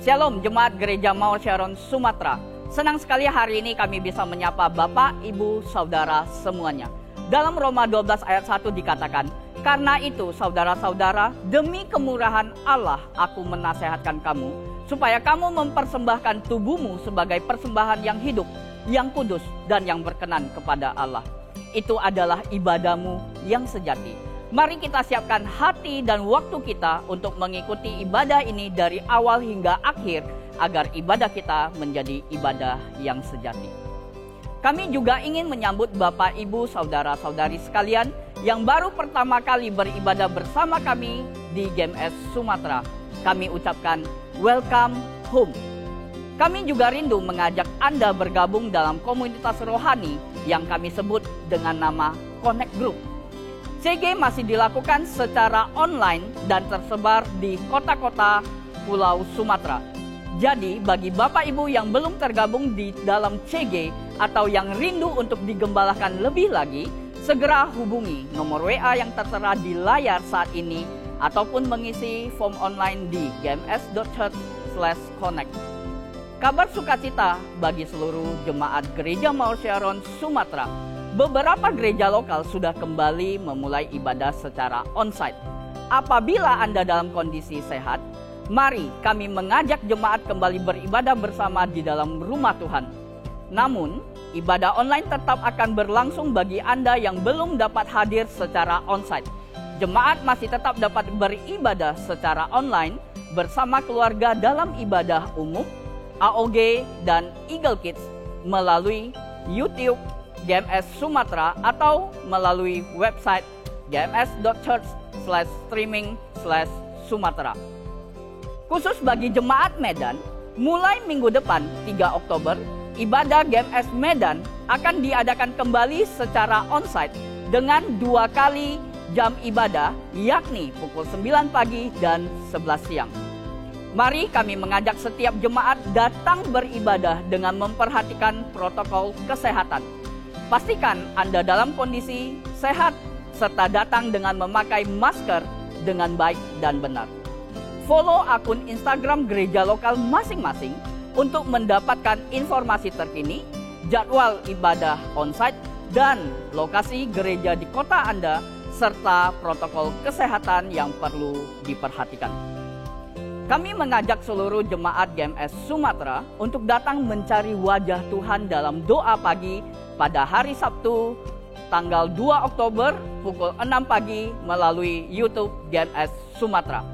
Shalom Jemaat Gereja Mawar Sharon Sumatera. Senang sekali hari ini kami bisa menyapa Bapak, Ibu, Saudara semuanya. Dalam Roma 12 ayat 1 dikatakan, karena itu saudara-saudara, demi kemurahan Allah aku menasehatkan kamu, supaya kamu mempersembahkan tubuhmu sebagai persembahan yang hidup, yang kudus, dan yang berkenan kepada Allah. Itu adalah ibadahmu yang sejati. Mari kita siapkan hati dan waktu kita untuk mengikuti ibadah ini dari awal hingga akhir, agar ibadah kita menjadi ibadah yang sejati. Kami juga ingin menyambut Bapak, Ibu, Saudara-saudari sekalian yang baru pertama kali beribadah bersama kami di GMS Sumatera. Kami ucapkan welcome home. Kami juga rindu mengajak Anda bergabung dalam komunitas rohani yang kami sebut dengan nama Connect Group. CG masih dilakukan secara online dan tersebar di kota-kota Pulau Sumatera. Jadi bagi Bapak Ibu yang belum tergabung di dalam CG atau yang rindu untuk digembalakan lebih lagi, segera hubungi nomor WA yang tertera di layar saat ini ataupun mengisi form online di gms.church/connect. Kabar sukacita bagi seluruh jemaat Gereja Mawar Sharon Sumatera. Beberapa gereja lokal sudah kembali memulai ibadah secara onsite. Apabila Anda dalam kondisi sehat, mari kami mengajak jemaat kembali beribadah bersama di dalam rumah Tuhan. Namun, ibadah online tetap akan berlangsung bagi Anda yang belum dapat hadir secara onsite. Jemaat masih tetap dapat beribadah secara online bersama keluarga dalam ibadah umum, AOG, dan Eagle Kids melalui YouTube GMS Sumatera atau melalui website gms.church/streaming/Sumatera. Khusus bagi jemaat Medan, mulai minggu depan 3 Oktober, ibadah GMS Medan akan diadakan kembali secara onsite dengan 2 kali jam ibadah, yakni pukul 9 pagi dan 11 siang. Mari kami mengajak setiap jemaat datang beribadah dengan memperhatikan protokol kesehatan. Pastikan Anda dalam kondisi sehat serta datang dengan memakai masker dengan baik dan benar. Follow akun Instagram gereja lokal masing-masing untuk mendapatkan informasi terkini, jadwal ibadah onsite, dan lokasi gereja di kota Anda, serta protokol kesehatan yang perlu diperhatikan. Kami mengajak seluruh jemaat GMS Sumatera untuk datang mencari wajah Tuhan dalam doa pagi pada hari Sabtu, tanggal 2 Oktober pukul 6 pagi melalui YouTube GMS Sumatera.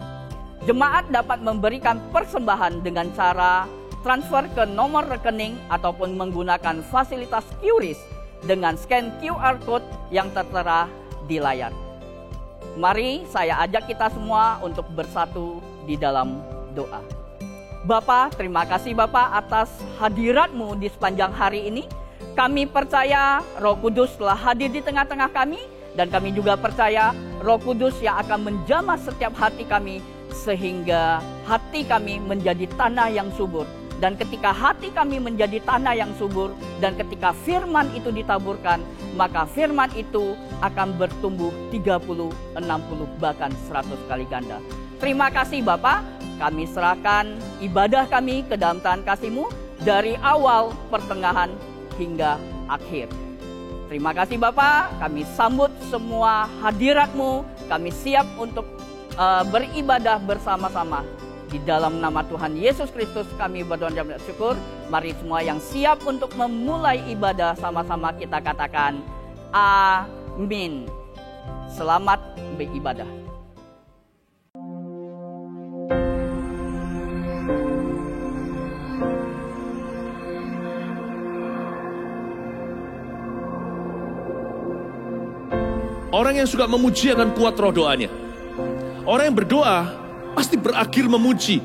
Jemaat dapat memberikan persembahan dengan cara transfer ke nomor rekening ataupun menggunakan fasilitas QRIS dengan scan QR Code yang tertera di layar. Mari saya ajak kita semua untuk bersatu di dalam doa. Bapa, terima kasih Bapa atas hadirat-Mu di sepanjang hari ini. Kami percaya Roh Kudus telah hadir di tengah-tengah kami, dan kami juga percaya Roh Kudus yang akan menjamah setiap hati kami sehingga hati kami menjadi tanah yang subur. Dan ketika hati kami menjadi tanah yang subur dan ketika firman itu ditaburkan, maka firman itu akan bertumbuh 30, 60, bahkan 100 kali ganda. Terima kasih Bapa, kami serahkan ibadah kami ke dalam tangan kasih-Mu dari awal, pertengahan, hingga akhir. Terima kasih Bapa, kami sambut semua hadirat-Mu, kami siap untuk beribadah bersama-sama. Di dalam nama Tuhan Yesus Kristus kami berdoa dan bersyukur. Mari semua yang siap untuk memulai ibadah sama-sama kita katakan amin. Selamat beribadah. Orang yang suka memuji akan kuat roh doanya. Orang yang berdoa pasti berakhir memuji.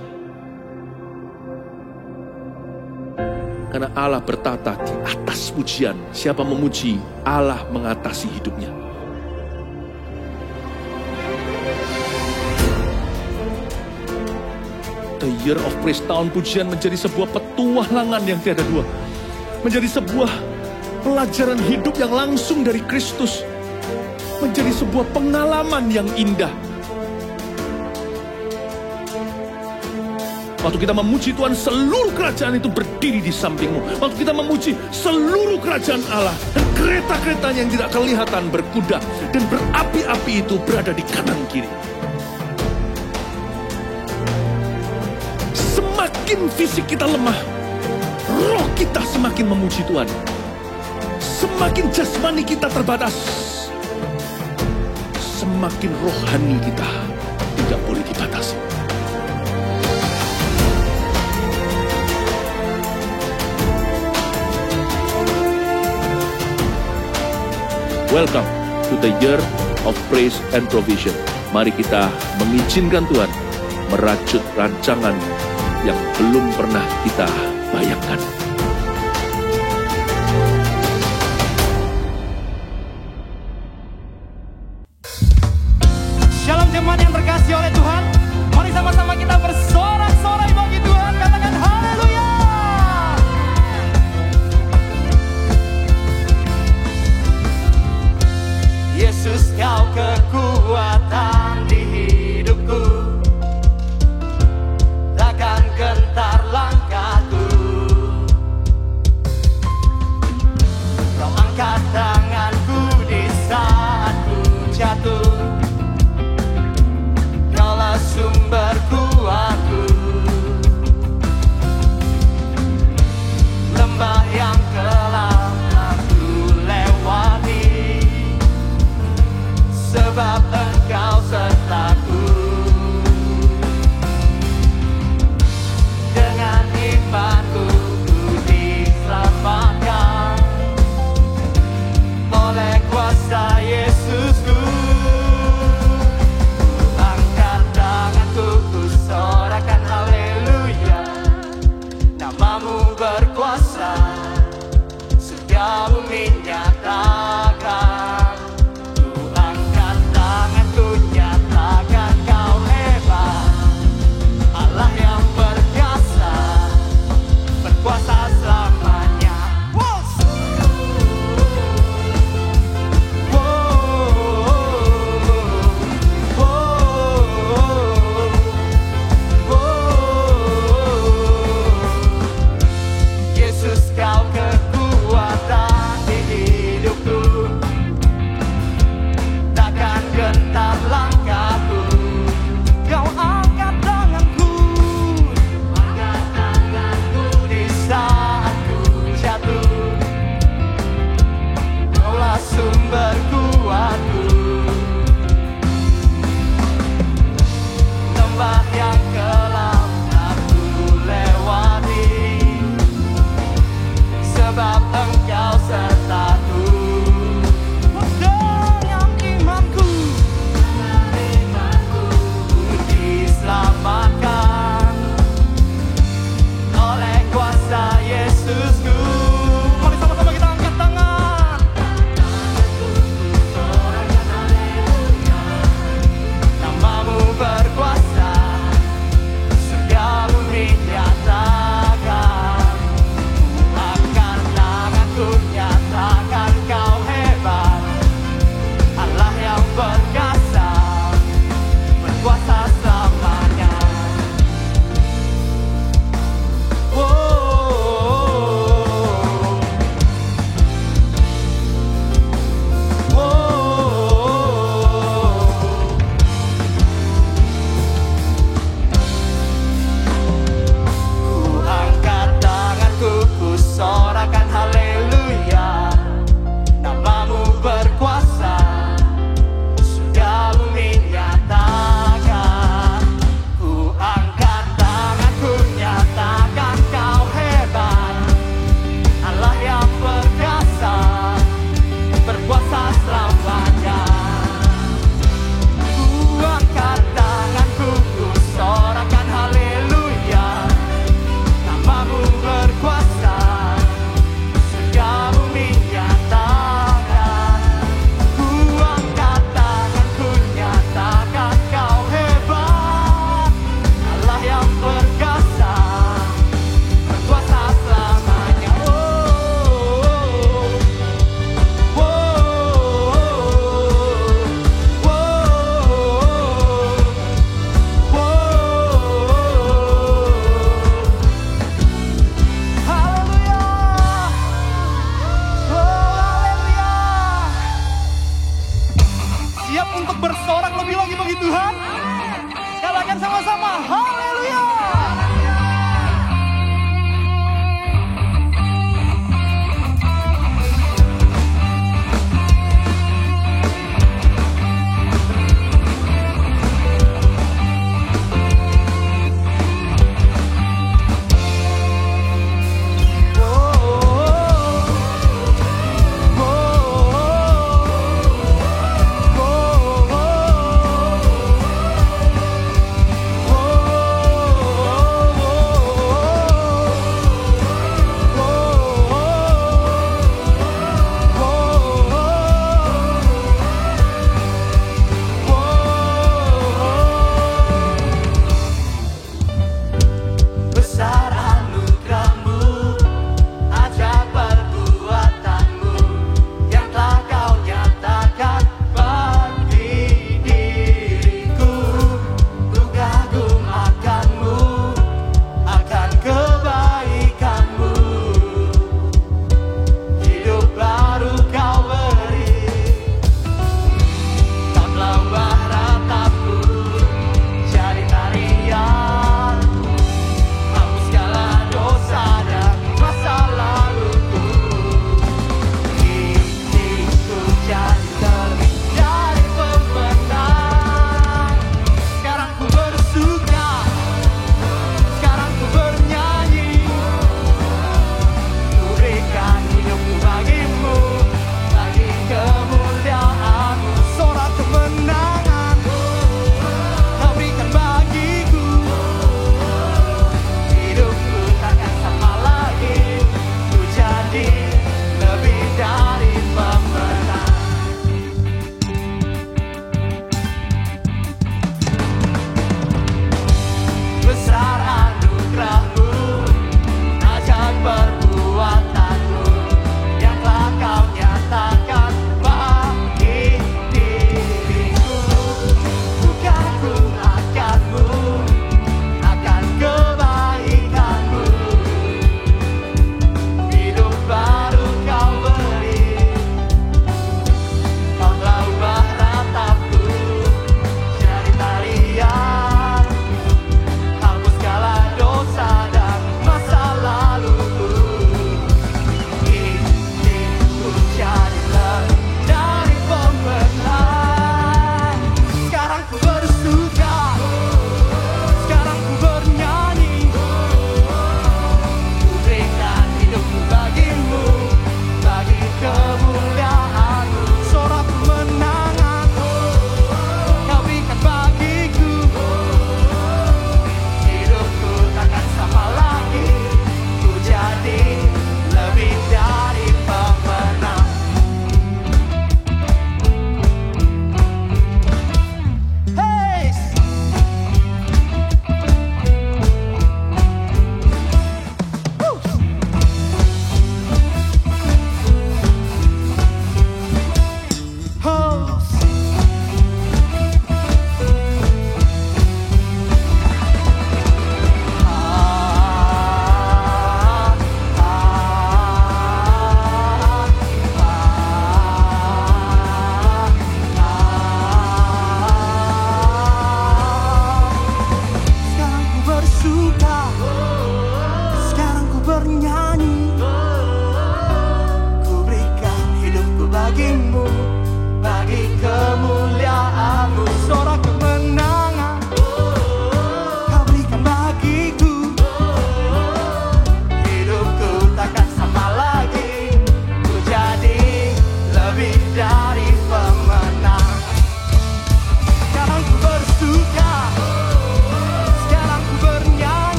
Karena Allah bertata di atas pujian. Siapa memuji, Allah mengatasi hidupnya. The Year of Praise, tahun pujian menjadi sebuah petualangan yang tiada dua. Menjadi sebuah pelajaran hidup yang langsung dari Kristus. Menjadi sebuah pengalaman yang indah. Waktu kita memuji Tuhan, seluruh kerajaan itu berdiri di sampingmu. Waktu kita memuji, seluruh kerajaan Allah dan kereta-keretanya yang tidak kelihatan berkuda dan berapi-api itu berada di kanan kiri. Semakin fisik kita lemah, roh kita semakin memuji Tuhan. Semakin jasmani kita terbatas, semakin rohani kita tidak boleh dibatasi. Welcome to the year of praise and provision. Mari kita mengizinkan Tuhan merajut rancangan yang belum pernah kita bayangkan. Shalom jemaat yang terkasih oleh Tuhan. Mari sama-sama kita bersorak-sorai bagi Tuhan. Katakan haleluya. Yesus, kau kekuatan di hidupku, takkan gentar langkahku. Kau angkat tanganku di saat ku jatuh, kaulah sumber kuatku. Lembah yang kelam aku lewati, sebab Engkau sertaku. Dengan imanku ku diselamatkan oleh kuasa Yesusku. Ku angkat tanganku, ku sorakan haleluya. Namamu berkuasa, surga bumi nyatakan. Kuasa selamanya. Yesus, kau kekuatan di hidupku, takkan gentar langkahku. Kau angkat tanganku, di saat ku jatuh, kaulah sumber kuatku. Lembah yang kelam aku lewati, sebab Engkau sertaku. Dengan imanku ku diselamatkan oleh kuasa Yesusku. Mari sama-sama kita angkat tangan. Namamu berkuasa, surga bumi nyatakan. Ku angkat tanganku, nyatakan Kau hebat, Allah yang perkasa, berkuasa selamanya. Oh,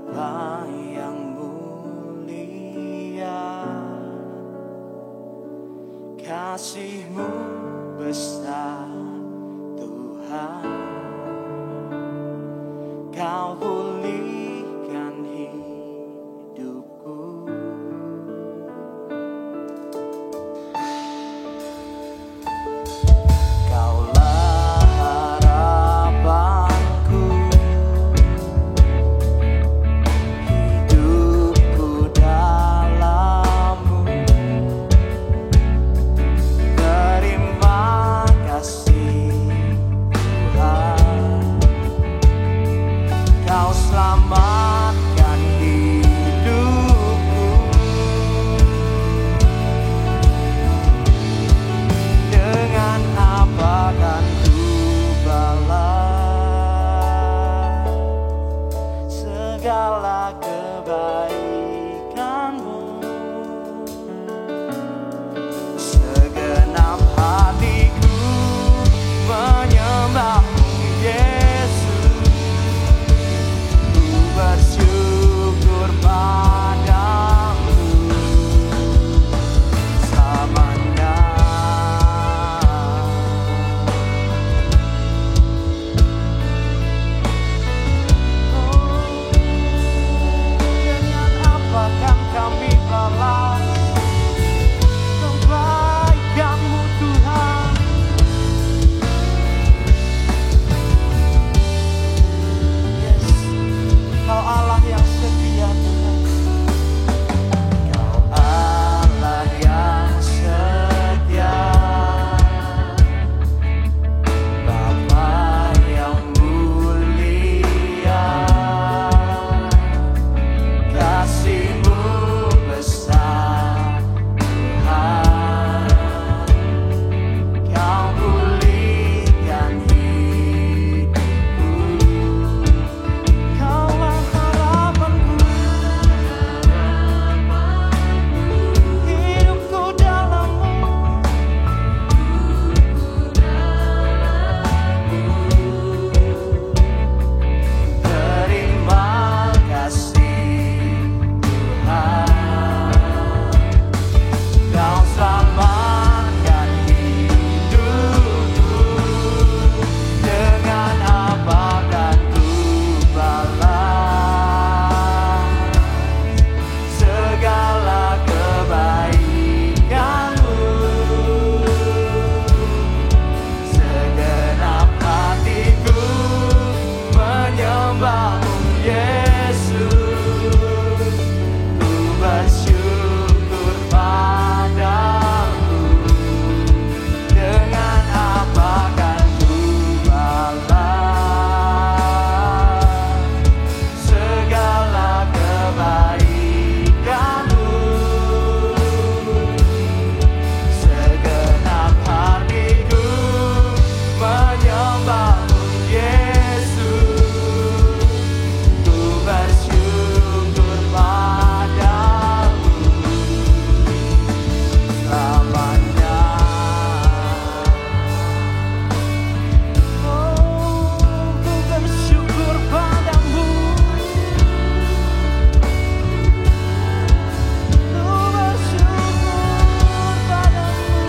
Bapa yang mulia, kasih-Mu besar Tuhan. Kau pulihkan hidupku. Kaulah harapanku, hidupku dalam-Mu. Terima kasih Tuhan, Kau selamatkan hidupku. Dengan apa kan ku balas segala kebaikan-Mu? Segenap hatiku menyembah-Mu, Yesus. Ku bersyukur padamu selamanya. Dengan apa kan kami balas kebaikan-Mu, Tuhan? Yes, Kau Allah yang setia, Tuhan. Kau Allah yang setia, Bapa yang mulia, kasih-Mu besar Tuhan. Kau pulihkan hidupku. Kaulah harapanku, hidupku dalam-Mu. Terima kasih Tuhan, Kau selamatkan hidupku. Dengan apa kan ku balas segala kebaikan-Mu? Segenap hatiku menyembah-Mu, Yesus. Ku bersyukur padamu. Dengan apa kan ku balas segala kebaikan-Mu? Segenap hatiku menyembah-Mu, Yesus. Ku bersyukur padamu selamanya. Oh, ku bersyukur padamu. Ku bersyukur padamu.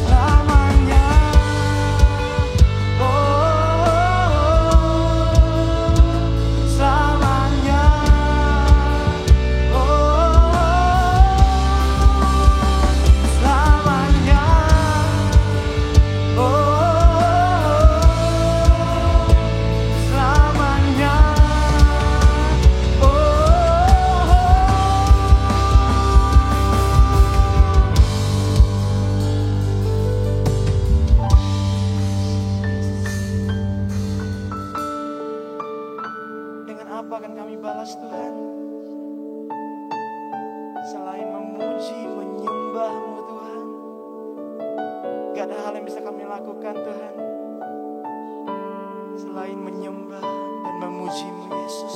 Selamanya. Oh, selamanya. Oh, selamanya. Oh, selamanya. Dengan apa akan kami balas, Tuhan? Selain memuji, menyembah-Mu, Tuhan. Gak ada hal yang bisa kami lakukan, Tuhan, selain menyembah dan memuji-Mu, Yesus.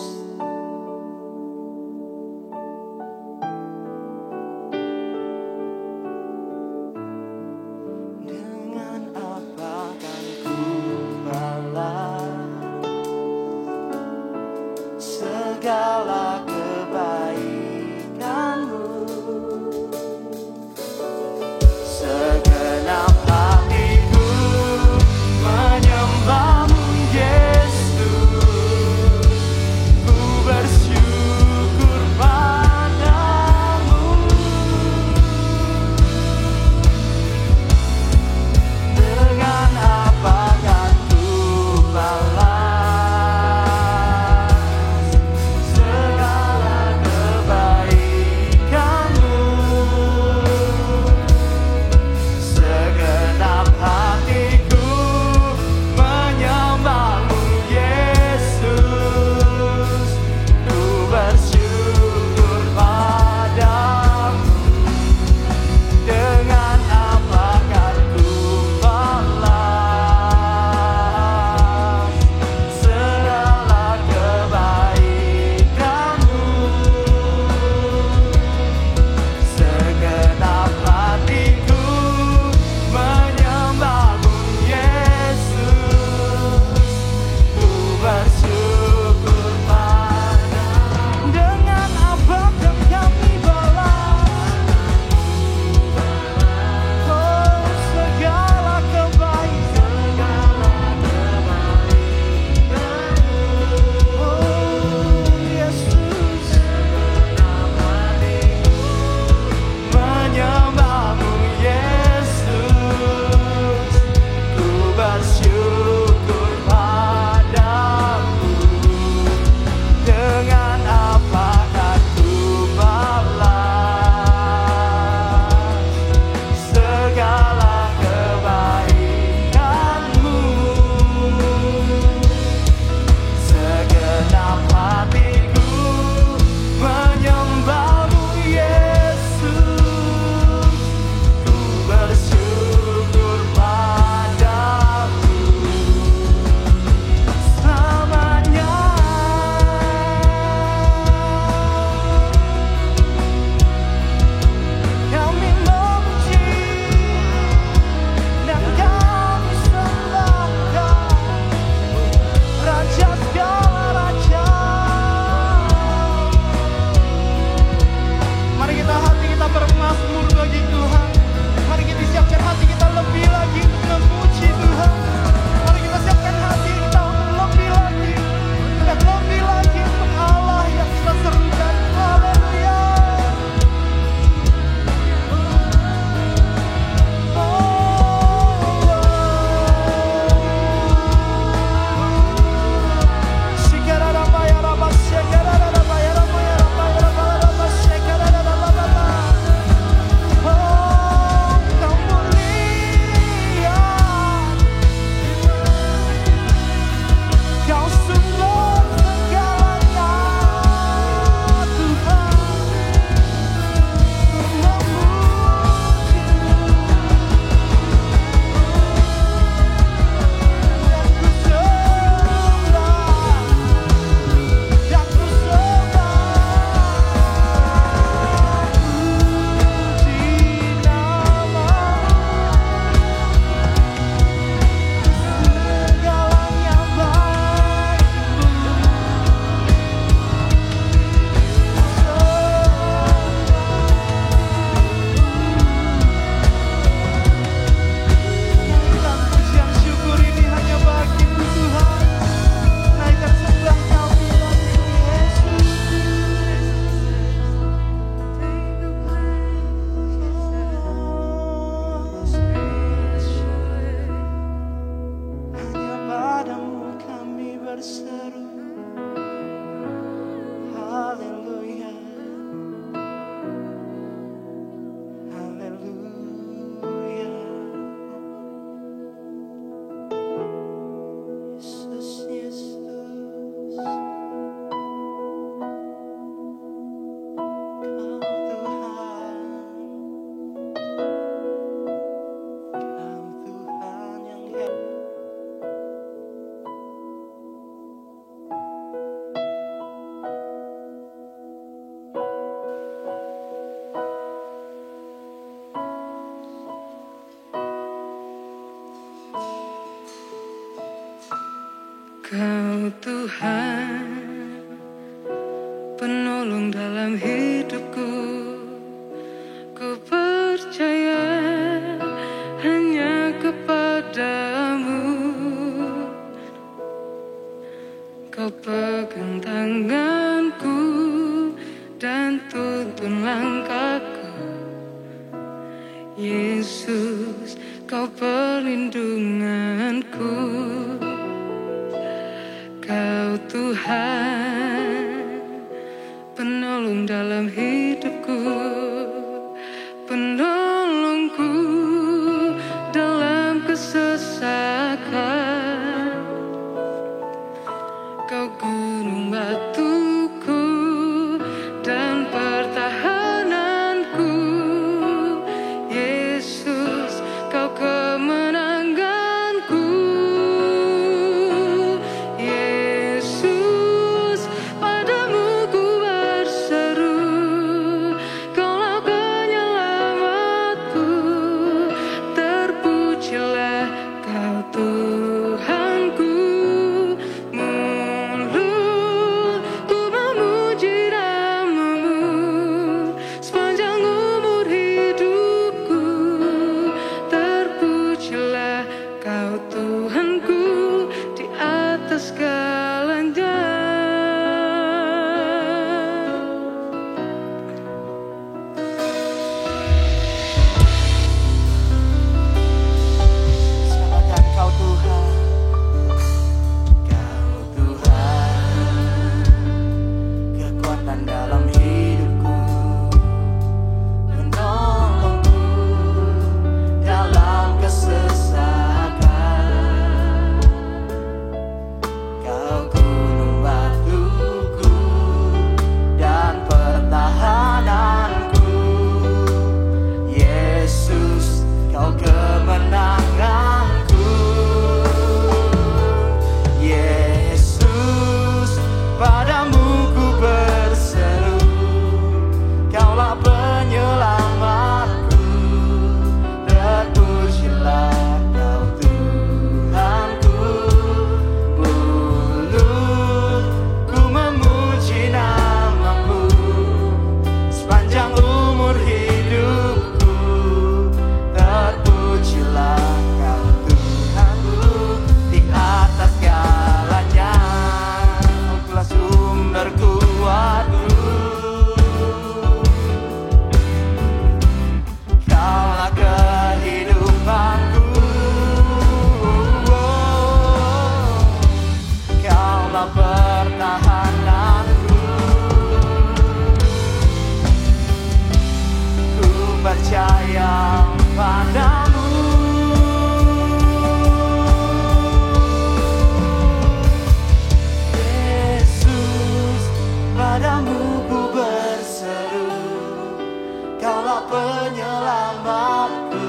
Kau Tuhan, penolong dalam hidupku. Ku percaya hanya kepadamu. Kau pegang tanganku dan tuntun langkahku. Yesus, Kau perlindunganku. Kau Tuhan, penolong dalam hidupku, penolongku dalam kesesakan. Kau gunung batuku dan pertahananku. Yesus, Kau kemenanganku. Yesus, padamu ku berseru. Kaulah penyelamatku. Terpujilah Kau Tuhanku. Mulutku memuji namamu sepanjang umur hidupku. Terpujilah Kau Tuhanku di atas segalanya. Sembahkan Kau Tuhan. Kau Tuhan, kekuatan dalam hidupku, penolongku dalam kesesakan. Kau gunung batuku dan pertahananku. Yesus, Kau kemenanganku. Yesus, padamu ku berseru. Kaulah penyelamatku. Terpujilah Kau Tuhanku. Mulutku memuji namamu sepanjang umur hidupku. Terpujilah Kau Tuhanku di atas segalanya. Engkaulah sumber kuatku. Kaulah kehidupanku. Kaulah pertahananku. Ku percaya padamu. Yesus, padamu ku berseru. Kaulah penyelamatku.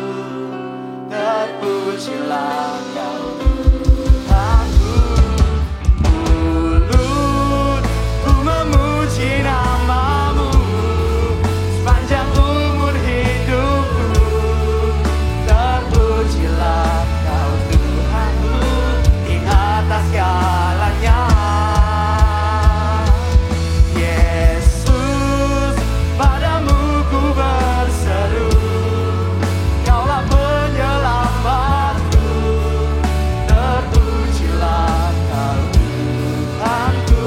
Terpujilah Kau Tuhanku. Mulutku memuji namamu sepanjang umur hidupku. Terpujilah Kau Tuhanku di atas segalanya. Yesus, padamu ku berseru. Kaulah penyelamatku. Terpujilah Kau Tuhanku.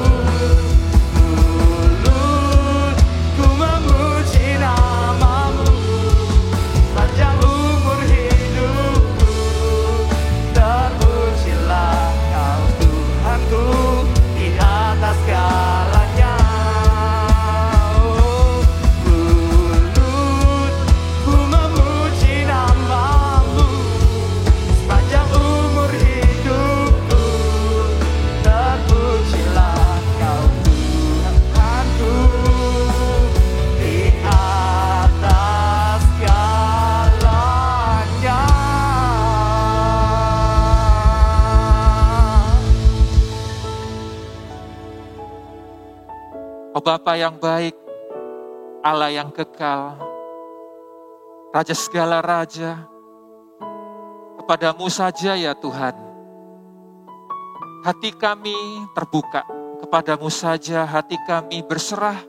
Mulutku memuji namamu sepanjang umur hidupku. Terpujilah Kau Tuhanku di atas segalanya. Mulutku memuji namamu sepanjang umur hidupku. Terpujilah Kau Tuhanku di atas segalanya. Oh Bapa yang baik, Allah yang kekal, Raja segala raja, kepadamu saja ya Tuhan hati kami terbuka kepadamu saja, hati kami berserah,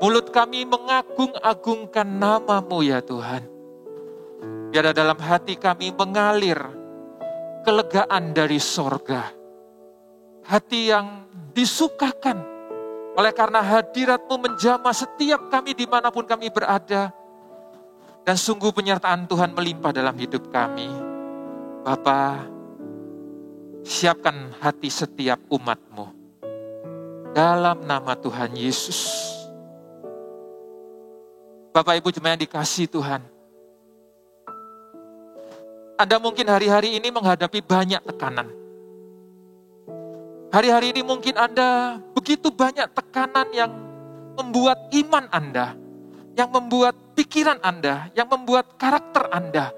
mulut kami mengagung-agungkan nama-Mu ya Tuhan. Biar dalam hati kami mengalir kelegaan dari sorga. Hati yang disukakan oleh karena hadirat-Mu menjamah setiap kami dimanapun kami berada. Dan sungguh penyertaan Tuhan melimpah dalam hidup kami. Bapa, siapkan hati setiap umat-Mu. Dalam nama Tuhan Yesus. Bapak Ibu jemaat yang dikasihi Tuhan. Anda mungkin hari-hari ini menghadapi banyak tekanan. Hari-hari ini mungkin Anda begitu banyak tekanan yang membuat iman Anda, yang membuat pikiran Anda, yang membuat karakter Anda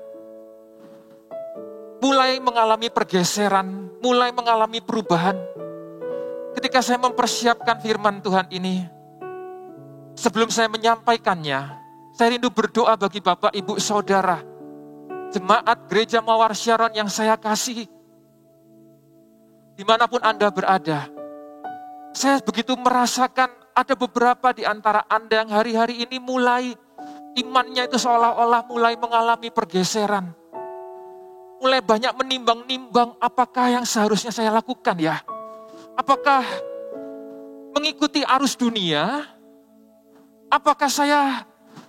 mulai mengalami pergeseran, mulai mengalami perubahan. Ketika saya mempersiapkan firman Tuhan ini, sebelum saya menyampaikannya, saya rindu berdoa bagi Bapak, Ibu, Saudara, jemaat Gereja Mawar Syaron yang saya kasihi. Dimanapun Anda berada, saya begitu merasakan ada beberapa di antara Anda yang hari-hari ini mulai imannya itu seolah-olah mulai mengalami pergeseran. Mulai banyak menimbang-nimbang apakah yang seharusnya saya lakukan ya. Apakah mengikuti arus dunia? Apakah saya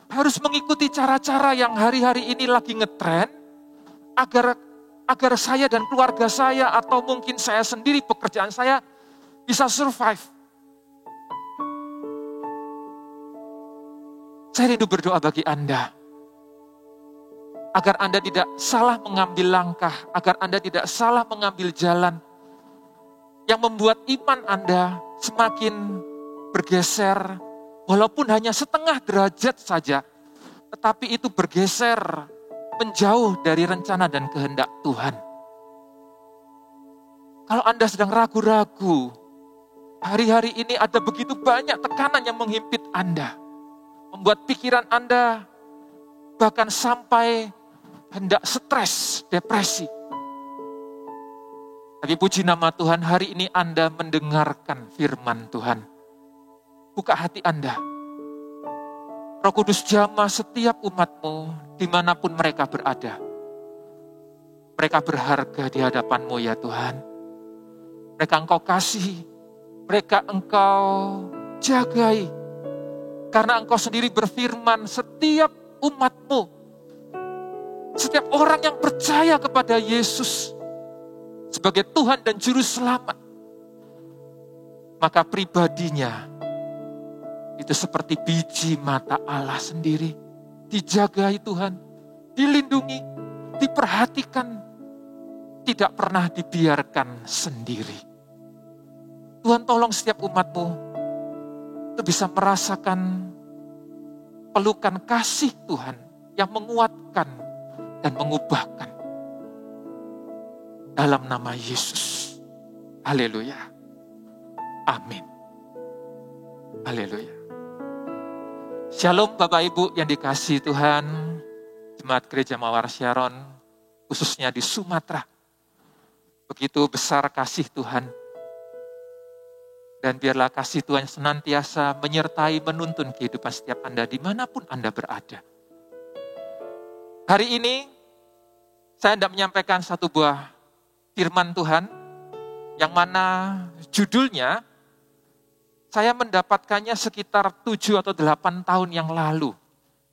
harus mengikuti cara-cara yang hari-hari ini lagi ngetren agar saya dan keluarga saya atau mungkin saya sendiri pekerjaan saya bisa survive? Saya rindu berdoa bagi Anda agar Anda tidak salah mengambil langkah, agar Anda tidak salah mengambil jalan yang membuat iman Anda semakin bergeser, walaupun hanya setengah derajat saja, tetapi itu bergeser menjauh dari rencana dan kehendak Tuhan. Kalau Anda sedang ragu-ragu, hari-hari ini ada begitu banyak tekanan yang menghimpit Anda, membuat pikiran Anda bahkan sampai hendak stres, depresi. Tapi puji nama Tuhan, hari ini Anda mendengarkan firman Tuhan. Buka hati Anda. Roh Kudus jamah setiap umat-Mu dimanapun mereka berada. Mereka berharga di hadapan-Mu ya Tuhan. Mereka Engkau kasihi, mereka Engkau jagai. Karena Engkau sendiri berfirman, setiap umat-Mu, setiap orang yang percaya kepada Yesus sebagai Tuhan dan Juru Selamat, maka pribadinya itu seperti biji mata Allah sendiri. Dijagai Tuhan, dilindungi, diperhatikan, tidak pernah dibiarkan sendiri. Tuhan tolong setiap umat-Mu itu bisa merasakan pelukan kasih Tuhan yang menguatkan dan mengubahkan. Dalam nama Yesus. Haleluya. Amin. Haleluya. Shalom Bapak Ibu yang dikasihi Tuhan. Jemaat Gereja Mawar Syaron, khususnya di Sumatera. Begitu besar kasih Tuhan. Dan biarlah kasih Tuhan senantiasa menyertai, menuntun kehidupan setiap Anda dimanapun Anda berada. Hari ini, saya hendak menyampaikan satu buah firman Tuhan, yang mana judulnya, saya mendapatkannya sekitar 7 atau 8 tahun yang lalu.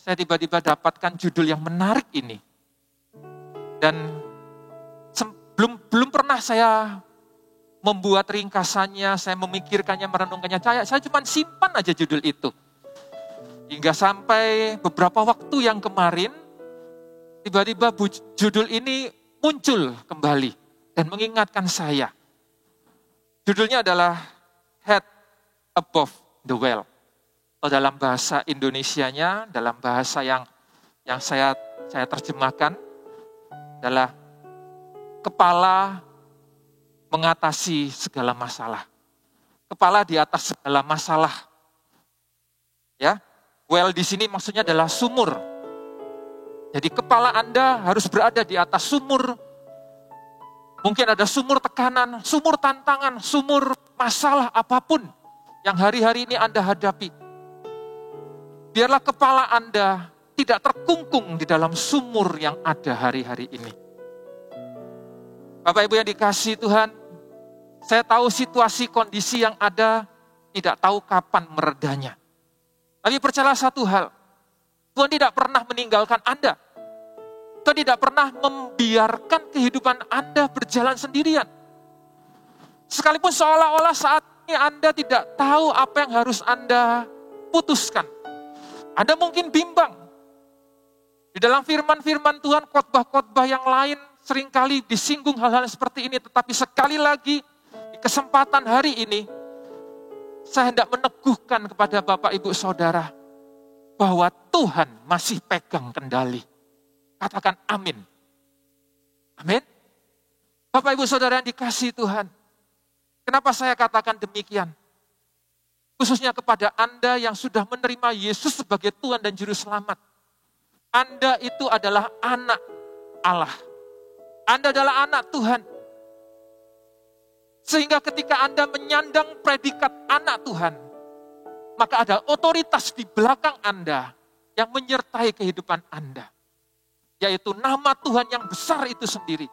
Saya tiba-tiba dapatkan judul yang menarik ini. Dan belum pernah saya membuat ringkasannya, saya memikirkannya, merenungkannya. Saya cuma simpan aja judul itu. Hingga sampai beberapa waktu yang kemarin, tiba-tiba judul ini muncul kembali dan mengingatkan saya. Judulnya adalah Head Above the Well. Atau dalam bahasa Indonesianya, dalam bahasa yang saya terjemahkan adalah kepala mengatasi segala masalah. Kepala di atas segala masalah. Ya, well di sini maksudnya adalah sumur. Jadi kepala Anda harus berada di atas sumur Mungkin ada sumur tekanan, sumur tantangan, sumur masalah apapun yang hari-hari ini Anda hadapi. Biarlah kepala Anda tidak terkungkung di dalam sumur yang ada hari-hari ini. Bapak Ibu yang dikasihi Tuhan, saya tahu situasi kondisi yang ada tidak tahu kapan meredanya. Tapi percayalah satu hal, Tuhan tidak pernah meninggalkan Anda. Tuhan tidak pernah membiarkan kehidupan Anda berjalan sendirian. Sekalipun seolah-olah saat ini Anda tidak tahu apa yang harus Anda putuskan. Anda mungkin bimbang. Di dalam firman-firman Tuhan, khotbah-khotbah yang lain seringkali disinggung hal-hal seperti ini. Tetapi sekali lagi, di kesempatan hari ini, saya hendak meneguhkan kepada Bapak Ibu Saudara, bahwa Tuhan masih pegang kendali. Katakan amin. Amin. Bapak Ibu Saudara yang dikasihi Tuhan. Kenapa saya katakan demikian? Khususnya kepada Anda yang sudah menerima Yesus sebagai Tuhan dan Juru Selamat. Anda itu adalah anak Allah. Anda adalah anak Tuhan. Sehingga ketika Anda menyandang predikat anak Tuhan, maka ada otoritas di belakang Anda yang menyertai kehidupan Anda. Yaitu nama Tuhan yang besar itu sendiri.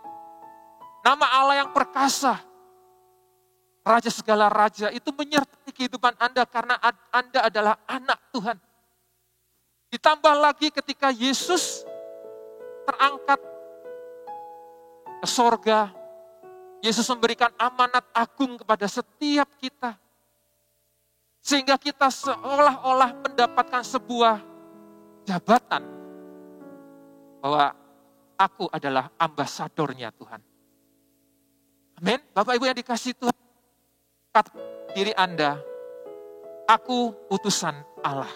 Nama Allah yang perkasa. Raja segala raja itu menyertai kehidupan Anda karena Anda adalah anak Tuhan. Ditambah lagi ketika Yesus terangkat ke sorga, Yesus memberikan amanat agung kepada setiap kita. Sehingga kita seolah-olah mendapatkan sebuah jabatan. Bahwa aku adalah ambasadornya Tuhan. Amin. Bapak Ibu yang dikasihi Tuhan. Kata diri Anda, aku utusan Allah.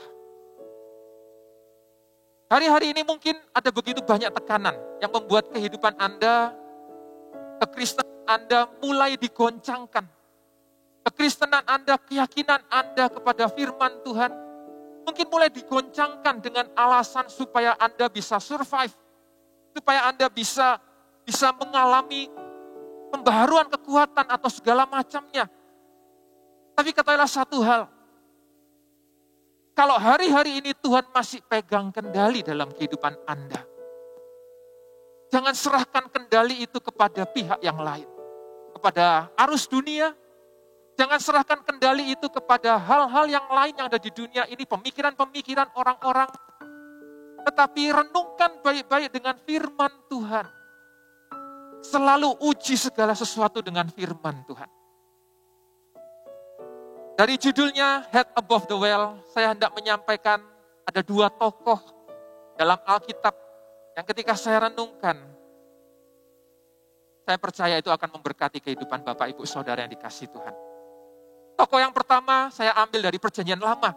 Hari-hari ini mungkin ada begitu banyak tekanan yang membuat kehidupan Anda, kekristenan Anda mulai digoncangkan. Kekristenan Anda, keyakinan Anda kepada firman Tuhan, mungkin mulai digoncangkan dengan alasan supaya Anda bisa survive. Supaya Anda bisa mengalami pembaharuan kekuatan atau segala macamnya. Tapi katakanlah satu hal. Kalau hari-hari ini Tuhan masih pegang kendali dalam kehidupan Anda. Jangan serahkan kendali itu kepada pihak yang lain. Kepada arus dunia. Jangan serahkan kendali itu kepada hal-hal yang lain yang ada di dunia ini. Pemikiran-pemikiran orang-orang. Tetapi renungkan baik-baik dengan firman Tuhan. Selalu uji segala sesuatu dengan firman Tuhan. Dari judulnya Head Above the Well, saya hendak menyampaikan ada dua tokoh dalam Alkitab yang ketika saya renungkan, saya percaya itu akan memberkati kehidupan Bapak Ibu Saudara yang dikasihi Tuhan. Tokoh yang pertama saya ambil dari Perjanjian Lama.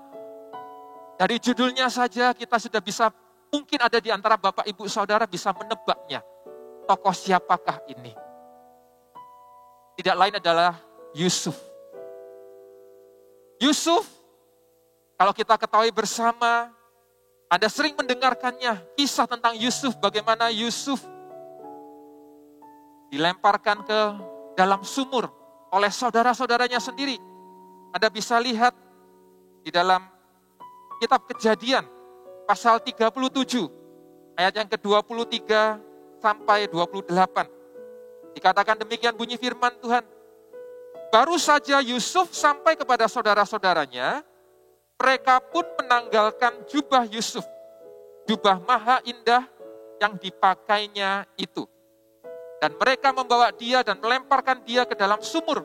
Dari judulnya saja kita sudah bisa, mungkin ada di antara Bapak Ibu Saudara bisa menebaknya. Tokoh siapakah ini? Tidak lain adalah Yusuf. Yusuf, kalau kita ketahui bersama, Anda sering mendengarkannya, kisah tentang Yusuf, bagaimana Yusuf dilemparkan ke dalam sumur oleh saudara-saudaranya sendiri. Anda bisa lihat di dalam kitab Kejadian, pasal 37, ayat yang ke-23 sampai 28. Dikatakan demikian bunyi firman Tuhan. Baru saja Yusuf sampai kepada saudara-saudaranya, mereka pun menanggalkan jubah Yusuf, jubah maha indah yang dipakainya itu. Dan mereka membawa dia dan melemparkan dia ke dalam sumur.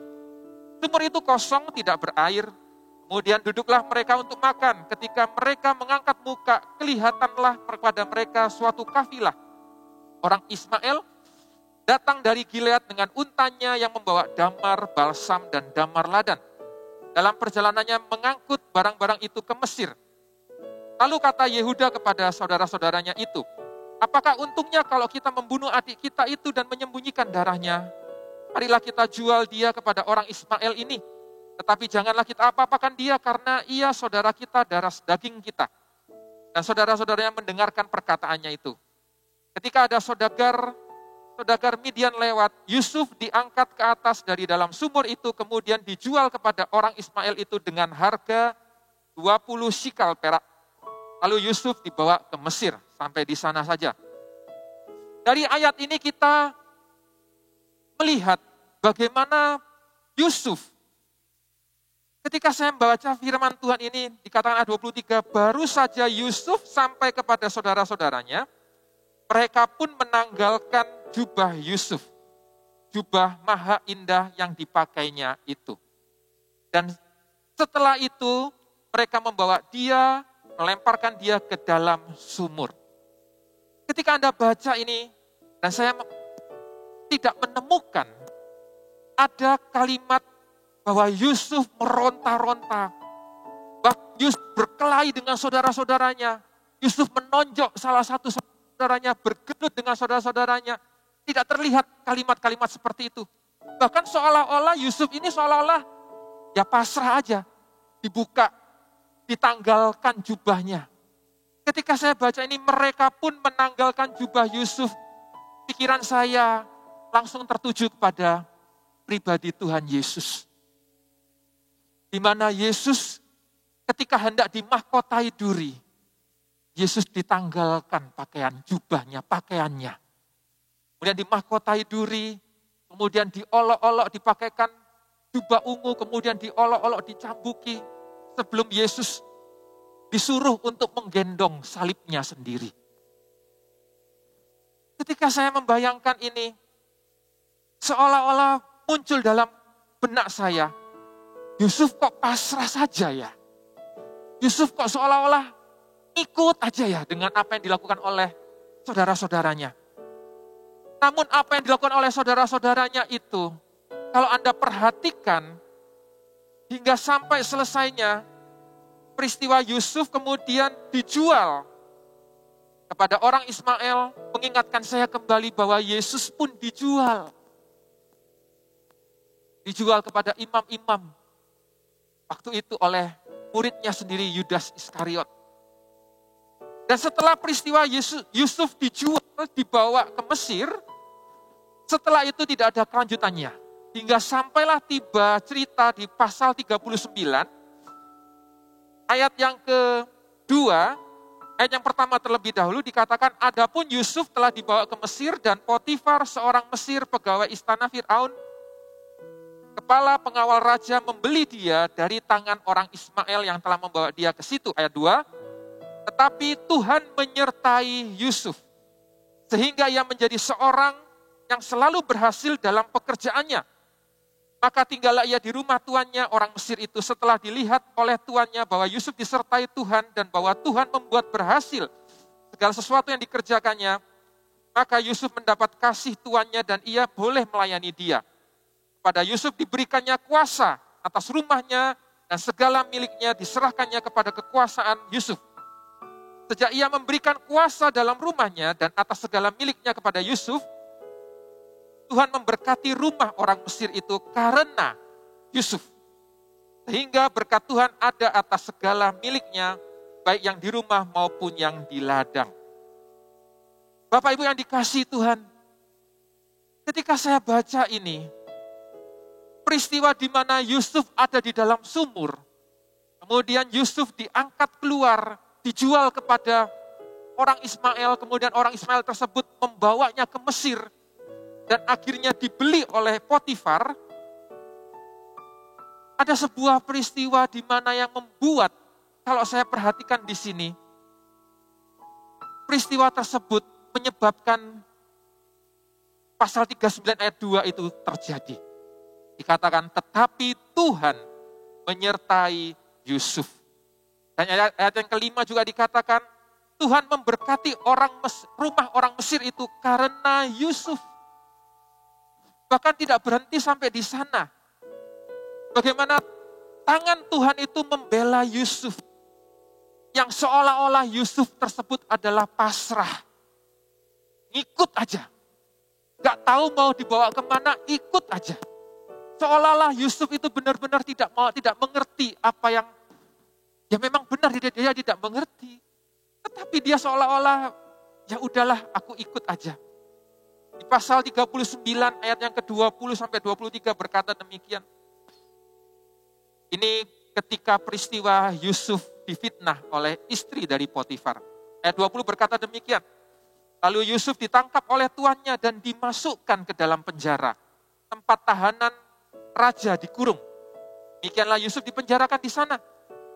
Sumur itu kosong, tidak berair. Kemudian duduklah mereka untuk makan. Ketika mereka mengangkat muka, kelihatanlah kepada mereka suatu kafilah. Orang Ismail datang dari Gilead dengan untanya yang membawa damar, balsam, dan damar ladan. Dalam perjalanannya mengangkut barang-barang itu ke Mesir. Lalu kata Yehuda kepada saudara-saudaranya itu, apakah untungnya kalau kita membunuh adik kita itu dan menyembunyikan darahnya? Marilah kita jual dia kepada orang Ismail ini. Tetapi janganlah kita apa-apakan dia karena ia saudara kita, darah daging kita. Dan saudara-saudaranya mendengarkan perkataannya itu. Ketika ada saudagar saudagar Midian lewat, Yusuf diangkat ke atas dari dalam sumur itu, kemudian dijual kepada orang Ismail itu dengan harga 20 shikal perak. Lalu Yusuf dibawa ke Mesir, sampai di sana saja. Dari ayat ini kita melihat bagaimana Yusuf, ketika saya membaca firman Tuhan ini, dikatakan ayat 23, baru saja Yusuf sampai kepada saudara-saudaranya, mereka pun menanggalkan jubah Yusuf, jubah maha indah yang dipakainya itu. Dan setelah itu, mereka membawa dia, melemparkan dia ke dalam sumur. Ketika Anda baca ini, dan saya tidak menemukan ada kalimat bahwa Yusuf meronta-ronta, bahwa Yusuf berkelahi dengan saudara-saudaranya, Yusuf menonjok salah satu saudaranya, bergelut dengan saudara-saudaranya. Tidak terlihat kalimat-kalimat seperti itu. Bahkan seolah-olah Yusuf ini seolah-olah ya pasrah aja, dibuka, ditanggalkan jubahnya. Ketika saya baca ini, mereka pun menanggalkan jubah Yusuf. Pikiran saya langsung tertuju kepada pribadi Tuhan Yesus. Di mana Yesus ketika hendak dimahkotai duri, Yesus ditanggalkan pakaian jubahnya, pakaiannya. Kemudian dimahkotai duri, kemudian diolok-olok dipakaikan jubah ungu, kemudian diolok-olok dicambuki sebelum Yesus disuruh untuk menggendong salibnya sendiri. Ketika saya membayangkan ini, seolah-olah muncul dalam benak saya, Yusuf kok pasrah saja ya? Yusuf kok seolah-olah ikut aja ya dengan apa yang dilakukan oleh saudara-saudaranya. Namun apa yang dilakukan oleh saudara-saudaranya itu, kalau Anda perhatikan, hingga sampai selesainya, peristiwa Yusuf kemudian dijual kepada orang Ismail, mengingatkan saya kembali bahwa Yesus pun dijual. Dijual kepada imam-imam. Waktu itu oleh muridnya sendiri, Yudas Iskariot. Dan setelah peristiwa Yusuf dijual, dibawa ke Mesir, setelah itu tidak ada kelanjutannya. Hingga sampailah tiba cerita di pasal 39, ayat yang kedua, ayat yang pertama terlebih dahulu dikatakan, adapun Yusuf telah dibawa ke Mesir dan Potifar seorang Mesir pegawai istana Fir'aun, kepala pengawal raja membeli dia dari tangan orang Ismail yang telah membawa dia ke situ. Ayat 2, tetapi Tuhan menyertai Yusuf, sehingga ia menjadi seorang yang selalu berhasil dalam pekerjaannya. Maka tinggallah ia di rumah tuannya, orang Mesir itu, setelah dilihat oleh tuannya bahwa Yusuf disertai Tuhan dan bahwa Tuhan membuat berhasil segala sesuatu yang dikerjakannya. Maka Yusuf mendapat kasih tuannya dan ia boleh melayani dia. Pada Yusuf diberikannya kuasa atas rumahnya dan segala miliknya diserahkannya kepada kekuasaan Yusuf. Sejak ia memberikan kuasa dalam rumahnya dan atas segala miliknya kepada Yusuf, Tuhan memberkati rumah orang Mesir itu karena Yusuf. Sehingga berkat Tuhan ada atas segala miliknya, baik yang di rumah maupun yang di ladang. Bapak Ibu yang dikasihi Tuhan, ketika saya baca ini, peristiwa di mana Yusuf ada di dalam sumur, kemudian Yusuf diangkat keluar, dijual kepada orang Ismail, kemudian orang Ismail tersebut membawanya ke Mesir, dan akhirnya dibeli oleh Potifar. Ada sebuah peristiwa di mana yang membuat, kalau saya perhatikan di sini, peristiwa tersebut menyebabkan pasal 39 ayat 2 itu terjadi. Dikatakan, tetapi Tuhan menyertai Yusuf. Dan ayat yang kelima juga dikatakan, Tuhan memberkati rumah orang Mesir itu karena Yusuf. Bahkan tidak berhenti sampai di sana. Bagaimana tangan Tuhan itu membela Yusuf. Yang seolah-olah Yusuf tersebut adalah pasrah. Ikut aja. Gak tahu mau dibawa kemana, ikut aja. Seolah-olah Yusuf itu benar-benar tidak mengerti apa yang ya memang benar, dia tidak mengerti. Tetapi dia seolah-olah ya udahlah aku ikut aja. Di pasal 39 ayat yang ke-20 sampai 23 berkata demikian. Ini ketika peristiwa Yusuf difitnah oleh istri dari Potifar. Ayat 20 berkata demikian. Lalu Yusuf ditangkap oleh tuannya dan dimasukkan ke dalam penjara, tempat tahanan raja dikurung. Demikianlah Yusuf dipenjarakan di sana.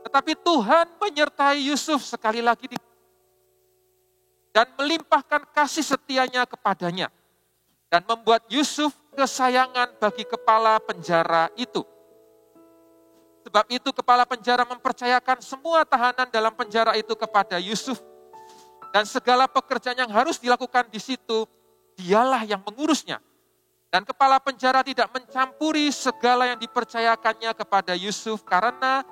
Tetapi Tuhan menyertai Yusuf sekali lagi dan melimpahkan kasih setianya kepadanya dan membuat Yusuf kesayangan bagi kepala penjara itu. Sebab itu kepala penjara mempercayakan semua tahanan dalam penjara itu kepada Yusuf. Dan segala pekerjaan yang harus dilakukan di situ, dialah yang mengurusnya. Dan kepala penjara tidak mencampuri segala yang dipercayakannya kepada Yusuf karena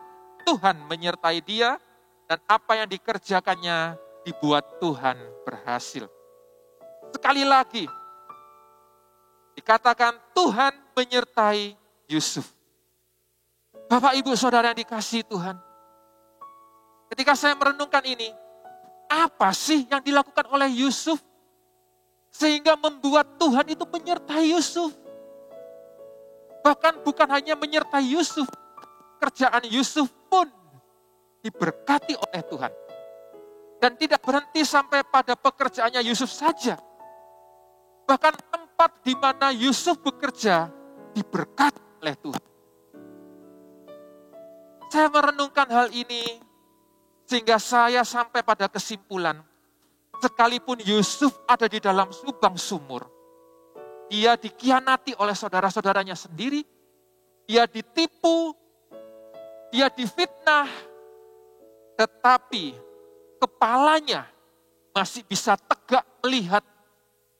Tuhan menyertai dia dan apa yang dikerjakannya dibuat Tuhan berhasil. Sekali lagi, dikatakan Tuhan menyertai Yusuf. Bapak, Ibu, Saudara yang dikasihi Tuhan. Ketika saya merenungkan ini, apa sih yang dilakukan oleh Yusuf sehingga membuat Tuhan itu menyertai Yusuf? Bahkan bukan hanya menyertai Yusuf, kerjaan Yusuf pun diberkati oleh Tuhan. Dan tidak berhenti sampai pada pekerjaannya Yusuf saja. Bahkan tempat di mana Yusuf bekerja diberkati oleh Tuhan. Saya merenungkan hal ini sehingga saya sampai pada kesimpulan, sekalipun Yusuf ada di dalam lubang sumur, dia dikhianati oleh saudara-saudaranya sendiri, dia ditipu, dia difitnah, tetapi kepalanya masih bisa tegak melihat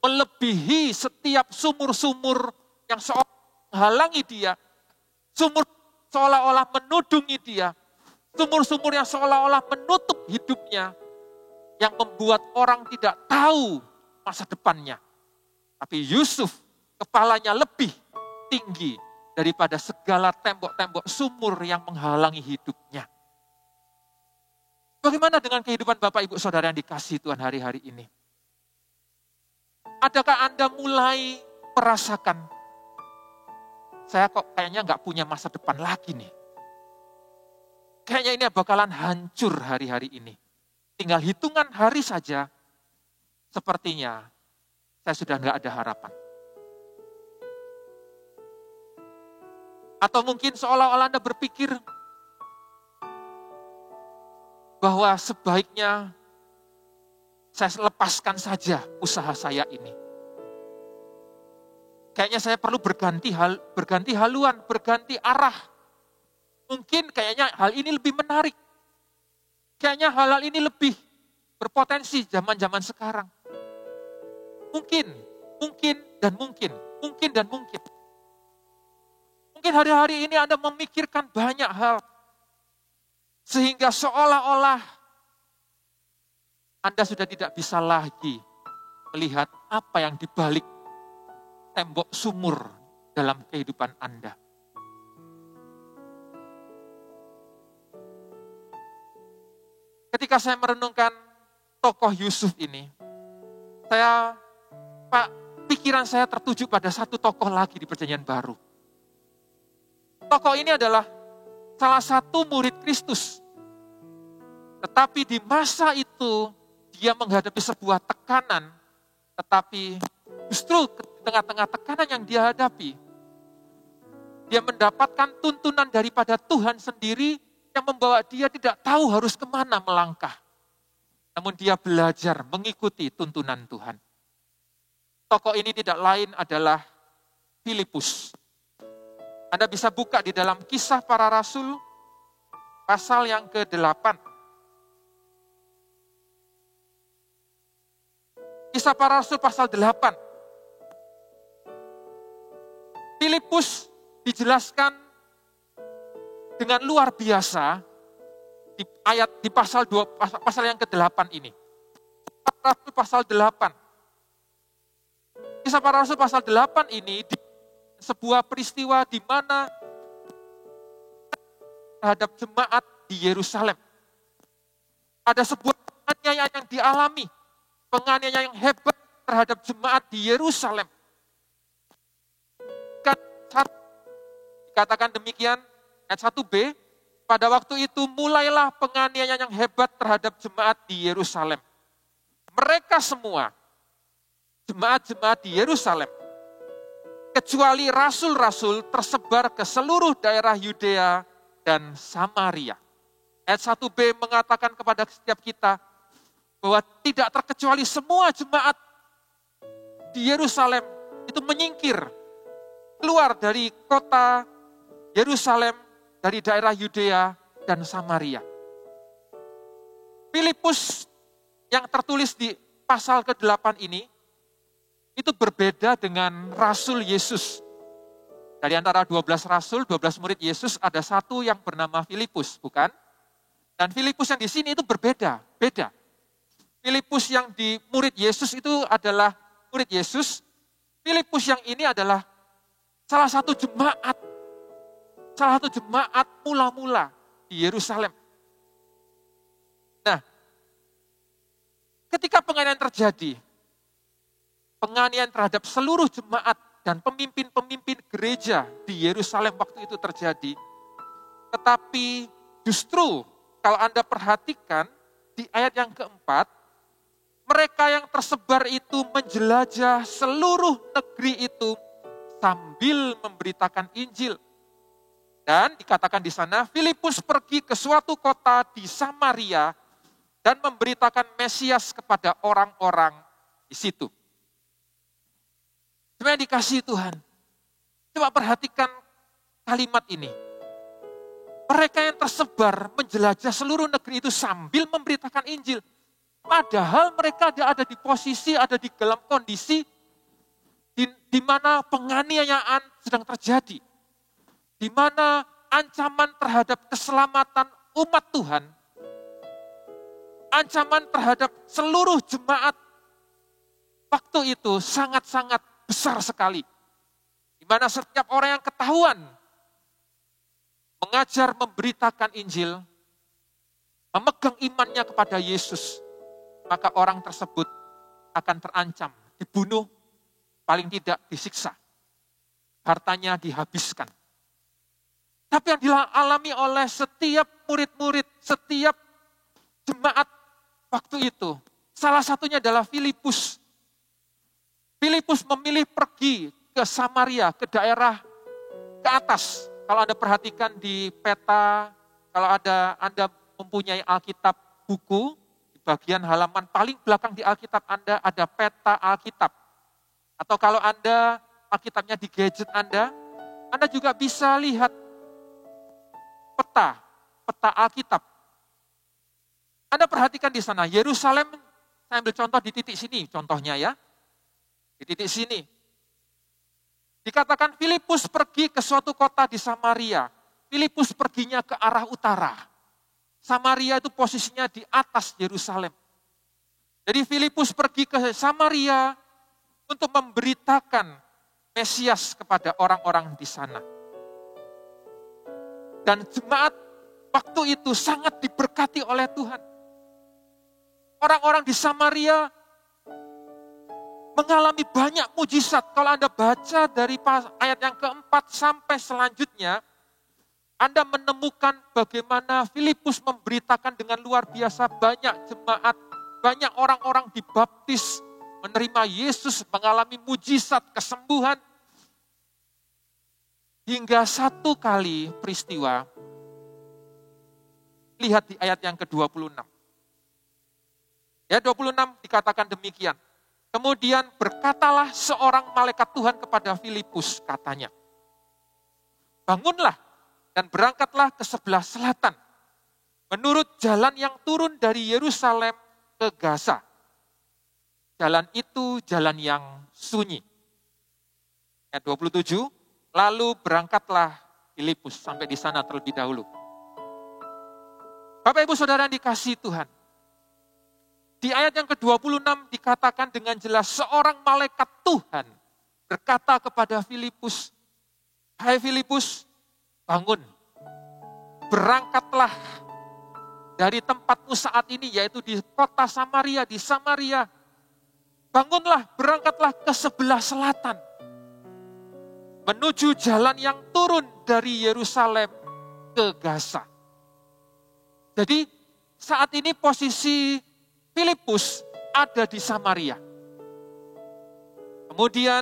melebihi setiap sumur-sumur yang seolah menghalangi dia, sumur seolah-olah menudungi dia, sumur-sumur yang seolah-olah menutup hidupnya, yang membuat orang tidak tahu masa depannya. Tapi Yusuf kepalanya lebih tinggi daripada segala tembok-tembok sumur yang menghalangi hidupnya. Bagaimana dengan kehidupan Bapak, Ibu, Saudara yang dikasihi Tuhan hari-hari ini? Adakah Anda mulai merasakan, saya kok kayaknya nggak punya masa depan lagi nih. Kayaknya ini bakalan hancur hari-hari ini. Tinggal hitungan hari saja, sepertinya saya sudah nggak ada harapan. Atau mungkin seolah-olah Anda berpikir bahwa sebaiknya saya lepaskan saja usaha saya ini. Kayaknya saya perlu berganti haluan, berganti arah. Mungkin kayaknya hal ini lebih menarik. Kayaknya hal-hal ini lebih berpotensi zaman-zaman sekarang. Mungkin dan mungkin. Mungkin hari-hari ini Anda memikirkan banyak hal. Sehingga seolah-olah Anda sudah tidak bisa lagi melihat apa yang dibalik tembok sumur dalam kehidupan Anda. Ketika saya merenungkan tokoh Yusuf ini, pikiran saya tertuju pada satu tokoh lagi di Perjanjian Baru. Tokoh ini adalah salah satu murid Kristus. Tetapi di masa itu dia menghadapi sebuah tekanan, tetapi justru di tengah-tengah tekanan yang dia hadapi, dia mendapatkan tuntunan daripada Tuhan sendiri yang membawa dia tidak tahu harus kemana melangkah. Namun dia belajar mengikuti tuntunan Tuhan. Tokoh ini tidak lain adalah Filipus. Anda bisa buka di dalam Kisah Para Rasul, pasal yang ke-8. Kisah Para Rasul pasal 8. Filipus dijelaskan dengan luar biasa di pasal yang ke-8 ini. Pasal 8. Kisah Para Rasul pasal 8 ini sebuah peristiwa di mana terhadap jemaat di Yerusalem. Ada sebuah penganiayaan yang dialami, penganiayaan yang hebat terhadap jemaat di Yerusalem. Dikatakan demikian, ayat 1b, pada waktu itu mulailah penganiayaan yang hebat terhadap jemaat di Yerusalem. Mereka semua, jemaat-jemaat di Yerusalem, kecuali rasul-rasul tersebar ke seluruh daerah Yudea dan Samaria. Ayat 1b mengatakan kepada setiap kita bahwa tidak terkecuali semua jemaat di Yerusalem itu menyingkir keluar dari kota Yerusalem, dari daerah Yudea dan Samaria. Filipus yang tertulis di pasal ke-8 ini, itu berbeda dengan Rasul Yesus. Dari antara 12 rasul, 12 murid Yesus, ada satu yang bernama Filipus, bukan? Dan Filipus yang di sini itu beda. Filipus yang di murid Yesus itu adalah murid Yesus. Filipus yang ini adalah salah satu jemaat mula-mula di Yerusalem. Nah, ketika penganiayaan terjadi, penganiayaan terhadap seluruh jemaat dan pemimpin-pemimpin gereja di Yerusalem waktu itu terjadi. Tetapi justru kalau Anda perhatikan di ayat yang keempat, mereka yang tersebar itu menjelajah seluruh negeri itu sambil memberitakan Injil. Dan dikatakan di sana, Filipus pergi ke suatu kota di Samaria dan memberitakan Mesias kepada orang-orang di situ. Sebenarnya dikasihi Tuhan. Coba perhatikan kalimat ini. Mereka yang tersebar menjelajah seluruh negeri itu sambil memberitakan Injil. Padahal mereka ada di posisi, ada di dalam kondisi di mana penganiayaan sedang terjadi. Di mana ancaman terhadap keselamatan umat Tuhan, ancaman terhadap seluruh jemaat waktu itu sangat-sangat besar sekali. Di mana setiap orang yang ketahuan mengajar, memberitakan Injil, memegang imannya kepada Yesus, maka orang tersebut akan terancam, dibunuh, paling tidak disiksa. Hartanya dihabiskan. Tapi yang dialami oleh setiap murid-murid, setiap jemaat waktu itu, salah satunya adalah Filipus. Filipus memilih pergi ke Samaria, ke daerah ke atas. Kalau Anda perhatikan di peta, kalau Anda mempunyai Alkitab buku, di bagian halaman paling belakang di Alkitab Anda ada peta Alkitab. Atau kalau Anda, Alkitabnya di gadget Anda juga bisa lihat peta Alkitab. Anda perhatikan di sana, Yerusalem, saya ambil contoh di titik sini, contohnya ya. Di titik sini. Dikatakan Filipus pergi ke suatu kota di Samaria. Filipus perginya ke arah utara. Samaria itu posisinya di atas Yerusalem. Jadi Filipus pergi ke Samaria untuk memberitakan Mesias kepada orang-orang di sana. Dan jemaat waktu itu sangat diberkati oleh Tuhan. Orang-orang di Samaria mengalami banyak mujizat. Kalau Anda baca dari ayat yang keempat sampai selanjutnya, Anda menemukan bagaimana Filipus memberitakan dengan luar biasa banyak jemaat, banyak orang-orang dibaptis, menerima Yesus, mengalami mujizat, kesembuhan. Hingga satu kali peristiwa, lihat di ayat yang ke-26. Ya 26 dikatakan demikian. Kemudian berkatalah seorang malaikat Tuhan kepada Filipus, katanya, bangunlah dan berangkatlah ke sebelah selatan, menurut jalan yang turun dari Yerusalem ke Gaza. Jalan itu jalan yang sunyi. Ayat 27, lalu berangkatlah Filipus, sampai di sana terlebih dahulu. Bapak Ibu Saudara yang dikasihi Tuhan, di ayat yang ke-26 dikatakan dengan jelas seorang malaikat Tuhan berkata kepada Filipus, hai Filipus, bangun, berangkatlah dari tempatmu saat ini, yaitu di kota Samaria, di Samaria. bangunlah, berangkatlah ke sebelah selatan, menuju jalan yang turun dari Yerusalem ke Gaza. Jadi saat ini posisi Filipus ada di Samaria. Kemudian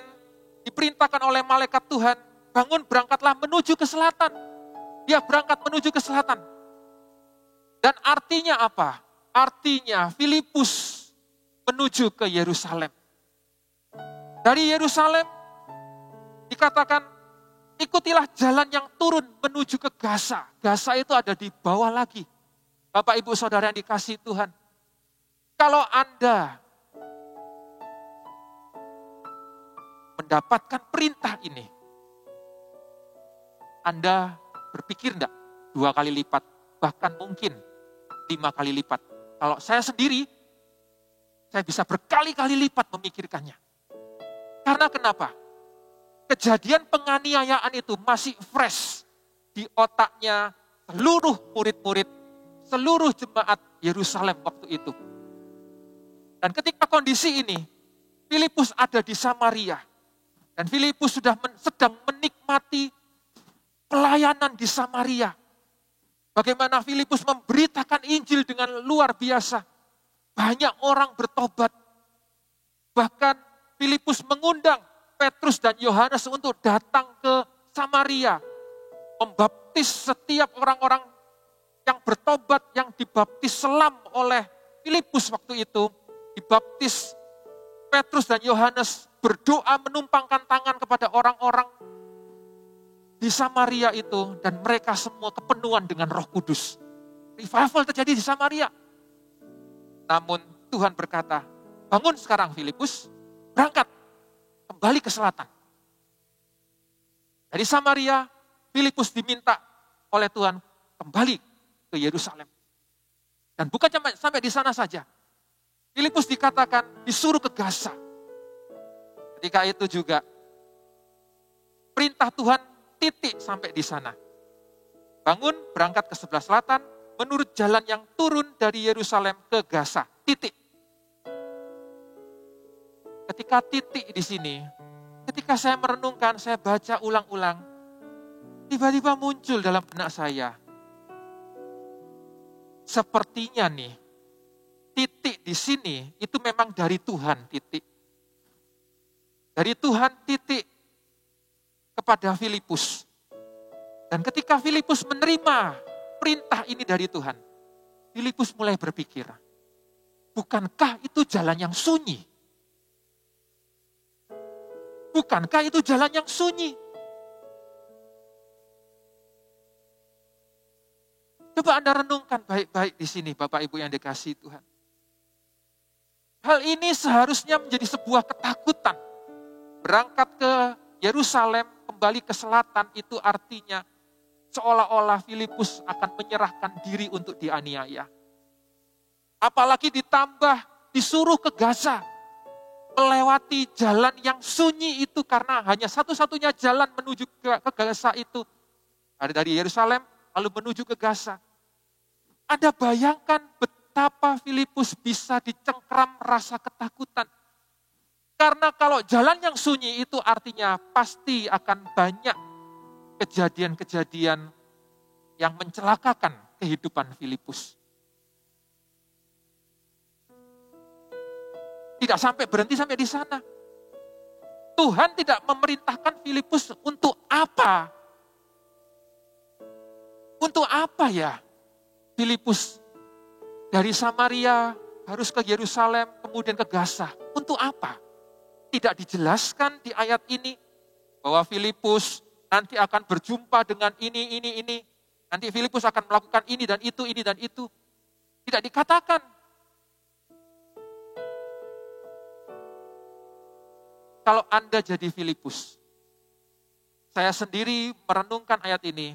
diperintahkan oleh malaikat Tuhan, bangun, berangkatlah menuju ke selatan. Dia berangkat menuju ke selatan. Dan artinya apa? Artinya Filipus menuju ke Yerusalem. Dari Yerusalem dikatakan, ikutilah jalan yang turun menuju ke Gaza. Gaza itu ada di bawah lagi. Bapak, Ibu, Saudara yang dikasihi Tuhan. Kalau Anda mendapatkan perintah ini, Anda berpikir enggak 2 kali lipat, bahkan mungkin 5 kali lipat. Kalau saya sendiri, saya bisa berkali-kali lipat memikirkannya. Karena kenapa? Kejadian penganiayaan itu masih fresh di otaknya seluruh murid-murid, seluruh jemaat Yerusalem waktu itu. Dan ketika kondisi ini, Filipus ada di Samaria. Dan Filipus sedang menikmati pelayanan di Samaria. Bagaimana Filipus memberitakan Injil dengan luar biasa. Banyak orang bertobat. Bahkan Filipus mengundang Petrus dan Yohanes untuk datang ke Samaria. Membaptis setiap orang-orang yang bertobat, yang dibaptis selam oleh Filipus waktu itu. Dibaptis. Petrus dan Yohanes berdoa menumpangkan tangan kepada orang-orang di Samaria itu. Dan mereka semua kepenuhan dengan Roh Kudus. Revival terjadi di Samaria. Namun Tuhan berkata, bangun sekarang Filipus, berangkat, kembali ke selatan. Dari Samaria, Filipus diminta oleh Tuhan kembali ke Yerusalem. Dan bukan sampai di sana saja. Filipus dikatakan disuruh ke Gaza. Ketika itu juga, perintah Tuhan titik sampai di sana. Bangun, berangkat ke sebelah selatan, menurut jalan yang turun dari Yerusalem ke Gaza. Titik. Ketika titik di sini, ketika saya merenungkan, saya baca ulang-ulang, tiba-tiba muncul dalam benak saya. Sepertinya nih, titik di sini itu memang dari Tuhan, titik. Dari Tuhan, titik kepada Filipus. Dan ketika Filipus menerima perintah ini dari Tuhan, Filipus mulai berpikir, bukankah itu jalan yang sunyi? Bukankah itu jalan yang sunyi? Coba Anda renungkan baik-baik di sini, Bapak Ibu yang dikasihi Tuhan. Hal ini seharusnya menjadi sebuah ketakutan. Berangkat ke Yerusalem, kembali ke selatan, itu artinya seolah-olah Filipus akan menyerahkan diri untuk dianiaya. Apalagi ditambah disuruh ke Gaza, melewati jalan yang sunyi itu karena hanya satu-satunya jalan menuju ke Gaza itu. Dari Yerusalem lalu menuju ke Gaza. Anda bayangkan betapa Filipus bisa dicengkram rasa ketakutan. Karena kalau jalan yang sunyi itu artinya pasti akan banyak kejadian-kejadian yang mencelakakan kehidupan Filipus. Tidak sampai berhenti sampai di sana. Tuhan tidak memerintahkan Filipus untuk apa? Untuk apa ya? Filipus dari Samaria harus ke Yerusalem, kemudian ke Gaza. Untuk apa? Tidak dijelaskan di ayat ini bahwa Filipus nanti akan berjumpa dengan ini. Nanti Filipus akan melakukan ini dan itu. Tidak dikatakan. Kalau Anda jadi Filipus, saya sendiri merenungkan ayat ini,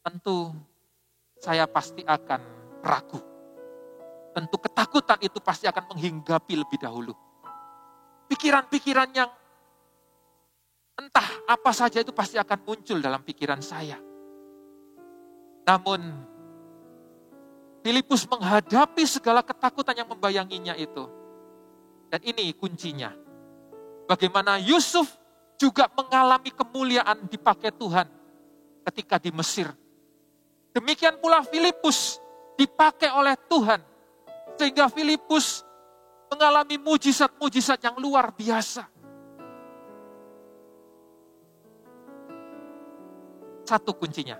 tentu saya pasti akan ragu. Tentu ketakutan itu pasti akan menghinggapi lebih dahulu. Pikiran-pikiran yang entah apa saja itu pasti akan muncul dalam pikiran saya. Namun, Filipus menghadapi segala ketakutan yang membayanginya itu. Dan ini kuncinya. Bagaimana Yusuf juga mengalami kemuliaan dipakai Tuhan ketika di Mesir. Demikian pula Filipus dipakai oleh Tuhan. Sehingga Filipus mengalami mujizat-mujizat yang luar biasa. Satu kuncinya.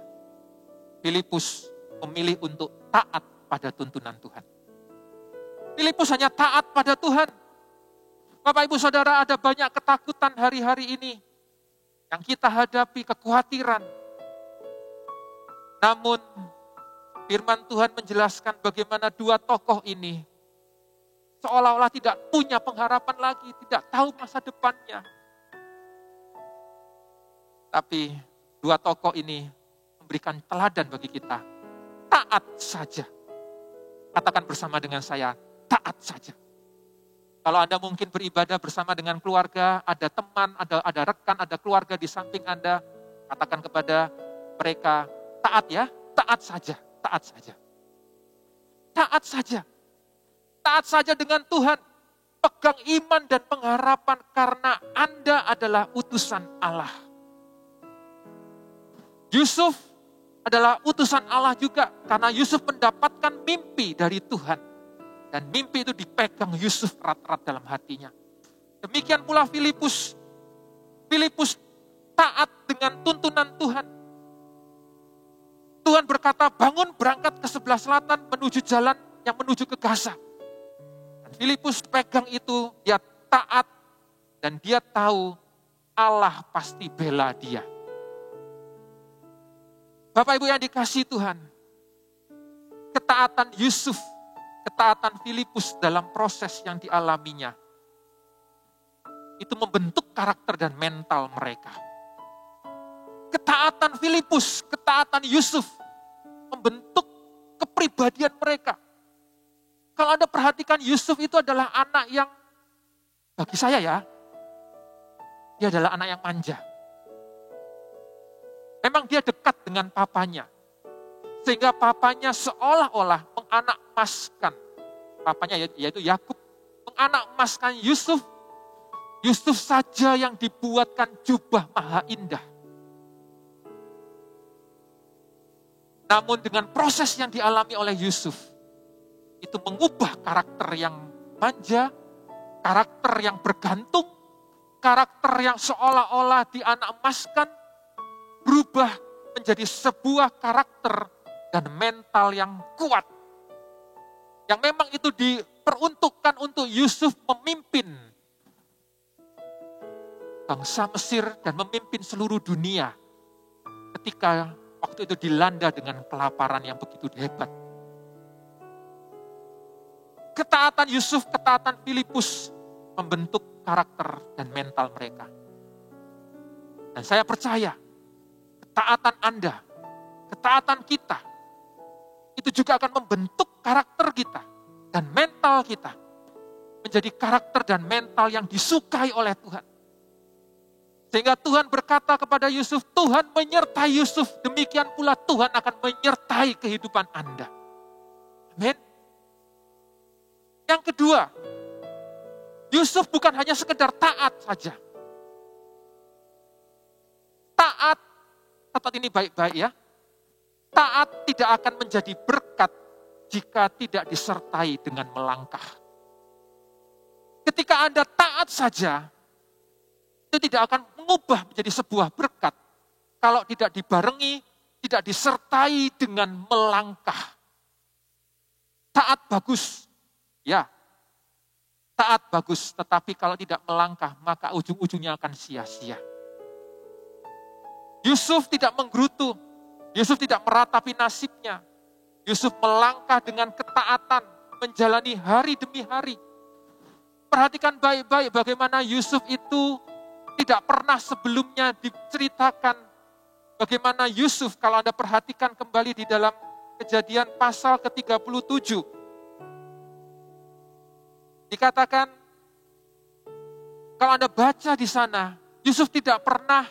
Filipus memilih untuk taat pada tuntunan Tuhan. Filipus hanya taat pada Tuhan. Bapak Ibu Saudara, ada banyak ketakutan hari-hari ini yang kita hadapi, kekhawatiran. Namun firman Tuhan menjelaskan bagaimana dua tokoh ini seolah-olah tidak punya pengharapan lagi, tidak tahu masa depannya. Tapi dua tokoh ini memberikan teladan bagi kita. Taat saja. Katakan bersama dengan saya, taat saja. Kalau Anda mungkin beribadah bersama dengan keluarga, ada teman, ada rekan, ada keluarga di samping Anda, katakan kepada mereka, taat ya, taat saja, taat saja. Taat saja. Taat saja dengan Tuhan. Pegang iman dan pengharapan karena Anda adalah utusan Allah. Yusuf adalah utusan Allah juga karena Yusuf mendapatkan mimpi dari Tuhan. Dan mimpi itu dipegang Yusuf erat-erat dalam hatinya. Demikian pula Filipus. Filipus taat dengan tuntunan Tuhan. Tuhan berkata, bangun berangkat ke sebelah selatan menuju jalan yang menuju ke Gaza. Dan Filipus pegang itu, dia taat dan dia tahu Allah pasti bela dia. Bapak Ibu yang dikasihi Tuhan, ketaatan Yusuf, ketaatan Filipus dalam proses yang dialaminya, itu membentuk karakter dan mental mereka. Ketaatan Filipus, ketaatan Yusuf, membentuk kepribadian mereka. Kalau Anda perhatikan, Yusuf itu adalah anak yang, bagi saya ya, dia adalah anak yang manja. Memang dia dekat dengan papanya. Sehingga papanya seolah-olah menganak-emaskan. Papanya yaitu Yakub menganak-emaskan Yusuf. Yusuf saja yang dibuatkan jubah maha indah. Namun dengan proses yang dialami oleh Yusuf, itu mengubah karakter yang manja, karakter yang bergantung, karakter yang seolah-olah dianak-emaskan, berubah menjadi sebuah karakter dan mental yang kuat. Yang memang itu diperuntukkan untuk Yusuf memimpin bangsa Mesir dan memimpin seluruh dunia ketika waktu itu dilanda dengan kelaparan yang begitu hebat. Ketaatan Yusuf, ketaatan Filipus membentuk karakter dan mental mereka. Dan saya percaya ketaatan Anda, ketaatan kita, itu juga akan membentuk karakter kita dan mental kita menjadi karakter dan mental yang disukai oleh Tuhan. Sehingga Tuhan berkata kepada Yusuf, Tuhan menyertai Yusuf, demikian pula Tuhan akan menyertai kehidupan Anda. Amin. Yang kedua, Yusuf bukan hanya sekedar taat saja. Taat, catat ini baik-baik ya. Taat tidak akan menjadi berkat jika tidak disertai dengan melangkah. Ketika Anda taat saja, itu tidak akan mengubah menjadi sebuah berkat kalau tidak dibarengi, tidak disertai dengan melangkah. Taat bagus, ya. Taat bagus, tetapi kalau tidak melangkah, maka ujung-ujungnya akan sia-sia. Yusuf tidak menggerutu, Yusuf tidak meratapi nasibnya. Yusuf melangkah dengan ketaatan, menjalani hari demi hari. Perhatikan baik-baik bagaimana Yusuf itu tidak pernah sebelumnya diceritakan bagaimana Yusuf, kalau Anda perhatikan kembali di dalam Kejadian pasal ke-37. Dikatakan, kalau Anda baca di sana, Yusuf tidak pernah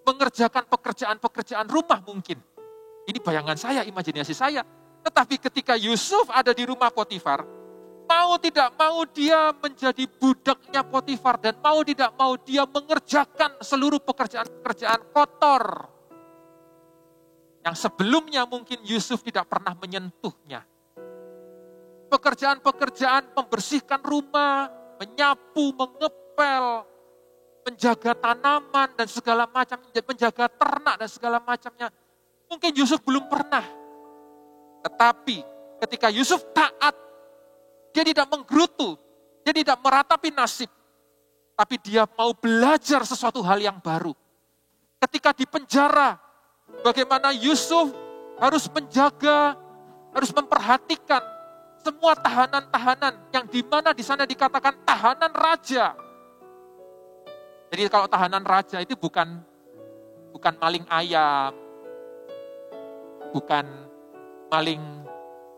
mengerjakan pekerjaan-pekerjaan rumah mungkin. Ini bayangan saya, imajinasi saya. Tetapi ketika Yusuf ada di rumah Potifar, mau tidak mau dia menjadi budaknya Potifar dan mau tidak mau dia mengerjakan seluruh pekerjaan-pekerjaan kotor yang sebelumnya mungkin Yusuf tidak pernah menyentuhnya. Pekerjaan-pekerjaan membersihkan rumah, menyapu, mengepel, menjaga tanaman dan segala macam, menjaga ternak dan segala macamnya. Mungkin Yusuf belum pernah. Tetapi ketika Yusuf taat, dia tidak menggerutu, dia tidak meratapi nasib. Tapi dia mau belajar sesuatu hal yang baru. Ketika di penjara, bagaimana Yusuf harus menjaga, harus memperhatikan semua tahanan-tahanan yang dimana di sana dikatakan tahanan raja. Jadi kalau tahanan raja itu bukan maling ayam, bukan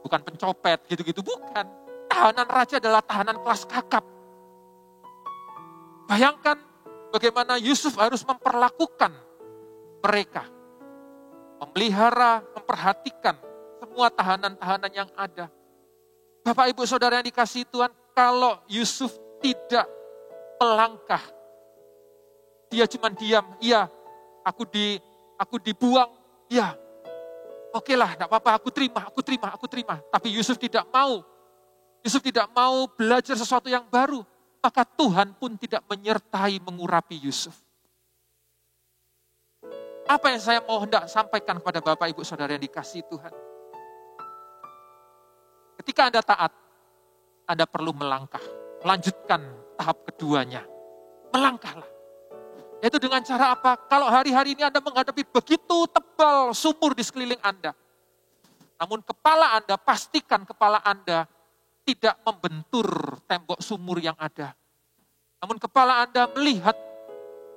pencopet gitu-gitu, bukan. Tahanan raja adalah tahanan kelas kakap. Bayangkan bagaimana Yusuf harus memperlakukan mereka, memelihara, memperhatikan semua tahanan-tahanan yang ada. Bapak Ibu Saudara yang dikasihi Tuhan, kalau Yusuf tidak melangkah, dia cuma diam, iya, aku dibuang, iya, oke lah, tidak apa-apa, aku terima. Tapi Yusuf tidak mau. Yusuf tidak mau belajar sesuatu yang baru. Maka Tuhan pun tidak menyertai mengurapi Yusuf. Apa yang saya mau hendak sampaikan kepada Bapak Ibu Saudara yang dikasihi Tuhan? Ketika Anda taat, Anda perlu melangkah. Lanjutkan tahap keduanya. Melangkahlah. Yaitu dengan cara apa? Kalau hari-hari ini Anda menghadapi begitu tebal sumur di sekeliling Anda. Namun kepala Anda, pastikan kepala Anda tidak membentur tembok sumur yang ada. Namun kepala Anda melihat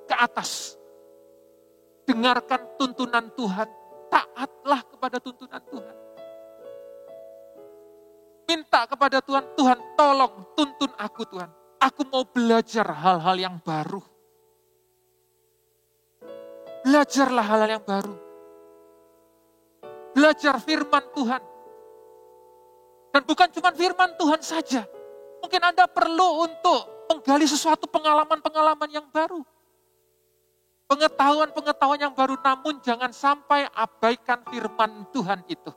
ke atas. Dengarkan tuntunan Tuhan. Taatlah kepada tuntunan Tuhan. Minta kepada Tuhan, Tuhan tolong tuntun aku Tuhan. Aku mau belajar hal-hal yang baru. Belajarlah hal-hal yang baru. Belajar firman Tuhan. Dan bukan cuma firman Tuhan saja. Mungkin Anda perlu untuk menggali sesuatu pengalaman-pengalaman yang baru. Pengetahuan-pengetahuan yang baru, namun jangan sampai abaikan firman Tuhan itu.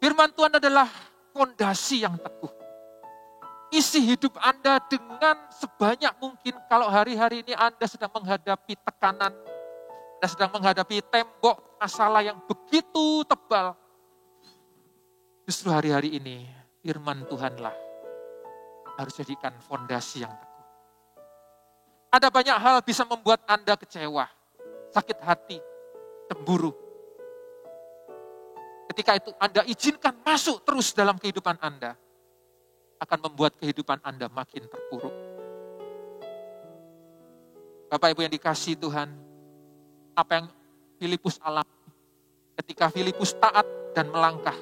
Firman Tuhan adalah fondasi yang teguh. Isi hidup Anda dengan sebanyak mungkin. Kalau hari-hari ini Anda sedang menghadapi tekanan, Anda sedang menghadapi tembok masalah yang begitu tebal. Justru hari-hari ini firman Tuhanlah harus jadikan fondasi yang teguh. Ada banyak hal bisa membuat Anda kecewa, sakit hati, cemburu. Ketika itu Anda izinkan masuk terus dalam kehidupan Anda, akan membuat kehidupan Anda makin terpuruk. Bapak Ibu yang dikasihi Tuhan, apa yang Filipus alami ketika Filipus taat dan melangkah.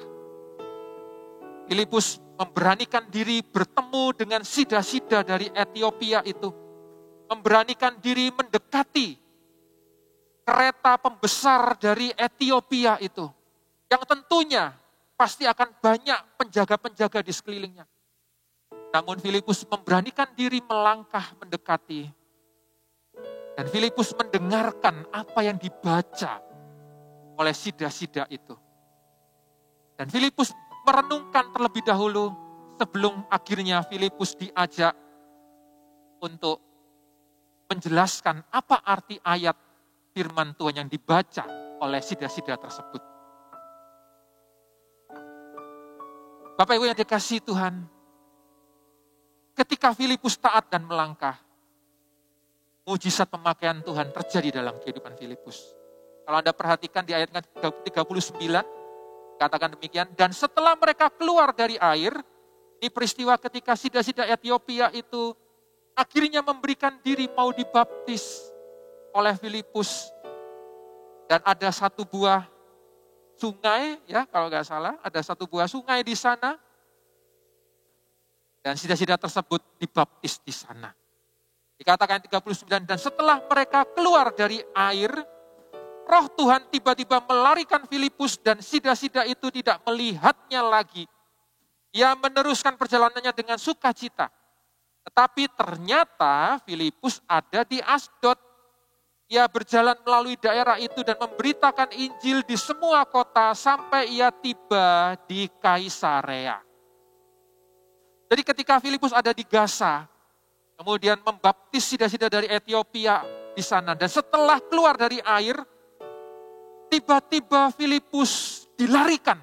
Filipus memberanikan diri bertemu dengan sida-sida dari Etiopia itu. Memberanikan diri mendekati kereta pembesar dari Etiopia itu. Yang tentunya pasti akan banyak penjaga-penjaga di sekelilingnya. Namun Filipus memberanikan diri melangkah mendekati. Dan Filipus mendengarkan apa yang dibaca oleh sida-sida itu. Dan Filipus merenungkan terlebih dahulu sebelum akhirnya Filipus diajak untuk menjelaskan apa arti ayat firman Tuhan yang dibaca oleh sida-sida tersebut. Bapak Ibu yang dikasihi Tuhan, ketika Filipus taat dan melangkah, mujizat pemakaian Tuhan terjadi dalam kehidupan Filipus. Kalau Anda perhatikan di ayat 39, katakan demikian, dan setelah mereka keluar dari air, ini peristiwa ketika sida-sida Etiopia itu akhirnya memberikan diri mau dibaptis oleh Filipus. Dan ada satu buah sungai, ya kalau nggak salah, ada satu buah sungai di sana. Dan sida-sida tersebut dibaptis di sana. Dikatakan 39, dan setelah mereka keluar dari air, Roh Tuhan tiba-tiba melarikan Filipus dan sida-sida itu tidak melihatnya lagi. Ia meneruskan perjalanannya dengan sukacita. Tetapi ternyata Filipus ada di Asdod. Ia berjalan melalui daerah itu dan memberitakan Injil di semua kota sampai ia tiba di Kaisarea. Jadi ketika Filipus ada di Gaza, kemudian membaptis sida-sida dari Ethiopia di sana. Dan setelah keluar dari air, tiba-tiba Filipus dilarikan